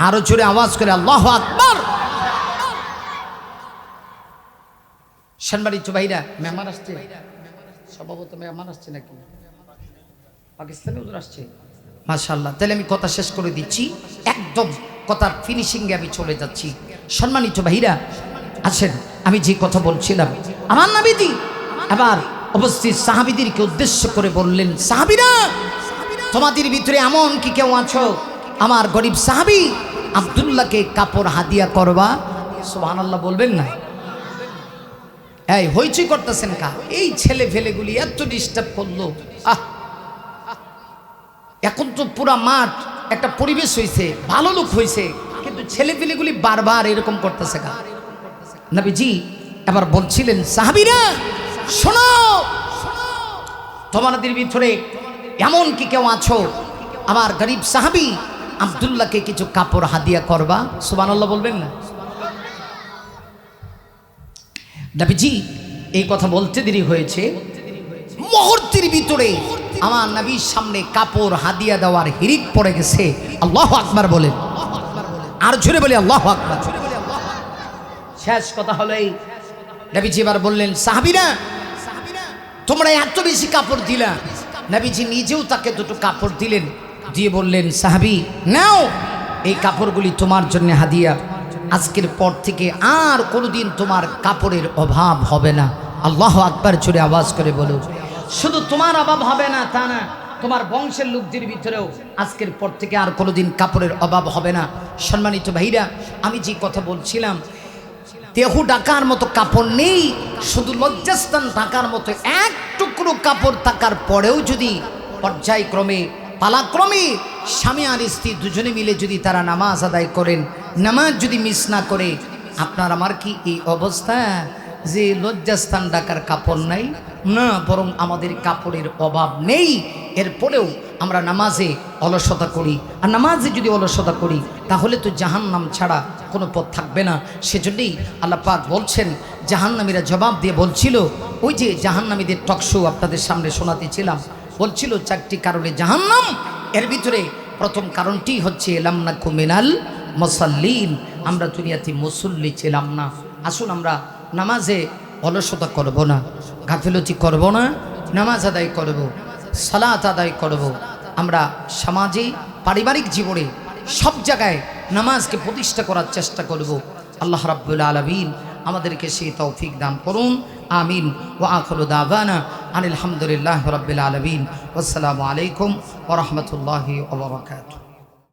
আরো জোরে আওয়াজ করে আল্লাহু আকবার। শানবাড়ি ভাইরা, মেহমান আসছে, সম্ভবত মেহমান আসছে নাকি পাকিস্তানি হুজুর আসছে, মাশাআল্লাহ। তাহলে আমি কথা শেষ করে দিচ্ছি, একদম কথার ফিনিশিংয়ে আমি চলে যাচ্ছি। সম্মানিত ভাইরা আছেন, আমি যে কথা বলছিলাম, আমার নবীজি আবার উপস্থিত সাহাবীদেরকে উদ্দেশ্য করে বললেন, সাহাবীরা, তোমাদের ভিতরে এমন কি কেউ আছো আমার গরিব সাহাবী আব্দুল্লাহকে কাপড় হাদিয়া করবা? সুবহানাল্লাহ বলবেন না? এই হইচই করতেছেন কা? এই ছেলে ফেলেগুলি এত ডিস্টার্ব করলো। এখন তো পুরা মাঠ একটা পরিবেশ হয়েছে, ভালো লোক হয়েছে, কিন্তু ছেলে ফেলেগুলি বারবার এরকম করতেছে কা? নবীজি এবার বলছিলেন, সাহাবীরা শোনো, তোমাদের ভিতরে এমন কি কেউ আছো আমার গরিব সাহাবী আব্দুল্লাহকে কিছু কাপড় হাদিয়া করবা? সুবহানাল্লাহ বলবেন না? নবীজি এই কথা বলতে দেরি হয়েছে, মুহূর্তের ভিতরে আমার নবীর সামনে কাপড় হাদিয়া দেওয়ার হিড়িক পড়ে গেছে। আল্লাহু আকবার বলেন, আর জোরে বলি আল্লাহু আকবার। শেষ কথা হলো এই, নবীজি এবার বললেন, সাহাবীরা, তোমরা এত বেশি কাপড় দিলা। নবীজি নিজেও তাকে দুটো কাপড় দিলেন, দিয়ে বললেন, সাহাবী নাও, এই কাপড়গুলি তোমার জন্য হাদিয়া। আজকের পর থেকে আর কোনোদিন তোমার কাপড়ের অভাব হবে না। আল্লাহু আকবার জোরে আওয়াজ করে বলো। শুধু তোমার অভাব হবে না তা না, তোমার বংশের লোকদের ভিতরেও আজকের পর থেকে আর কোনোদিন কাপড়ের অভাব হবে না। সম্মানিত ভাইরা, আমি যে কথা বলছিলাম, দেহ ঢাকার মতো কাপড় নেই, শুধু লজ্জাস্থান ঢাকার মতো এক টুকরো কাপড় থাকার পরেও যদি পর্যায়ক্রমে পালাক্রমে স্বামী আর স্ত্রী দুজনে মিলে যদি তারা নামাজ আদায় করেন, নামাজ যদি মিস না করে, আপনার আমার কি এই অবস্থা যে লজ্জাস্থান ঢাকার কাপড় নাই? না, বরং আমাদের কাপড়ের অভাব নেই, এরপরেও আমরা নামাজে অলসতা করি। আর নামাজে যদি অলসতা করি তাহলে তো জাহান্নাম ছাড়া কোনো পথ থাকবে না। সেজন্যই আল্লাহ পাক বলছেন, জাহান্নামীরা জবাব দিয়ে বলছিল, ওই যে জাহান্নামীদের টকশো আপনাদের সামনে শোনাতেছিলাম, বলছিল 4টি কারণে জাহান্নাম। এর ভিতরে প্রথম কারণটি হচ্ছে লামনাকু মিনাল মুসাল্লিন, আমরা দুনিয়াতে মুসল্লি ছিলাম না। আসুন আমরা নামাজে অলসতা করব না, গাফিলতি করব না, নামাজ আদায় করব, সালাত আদায় করব। আমরা সমাজে, পারিবারিক জীবনে সব জায়গায় নামাজকে প্রতিষ্ঠা করার চেষ্টা করব। আল্লাহ রাব্বুল আলামিন আমাদেরকে সেই তৌফিক দান করুন, আমিন। ওয়া আখিরু দাওয়ানা আনিল হামদুলিল্লাহি রাব্বিল আলামিন। আসসালামু আলাইকুম ওয়া রাহমাতুল্লাহি ওয়া বারাকাতুহু।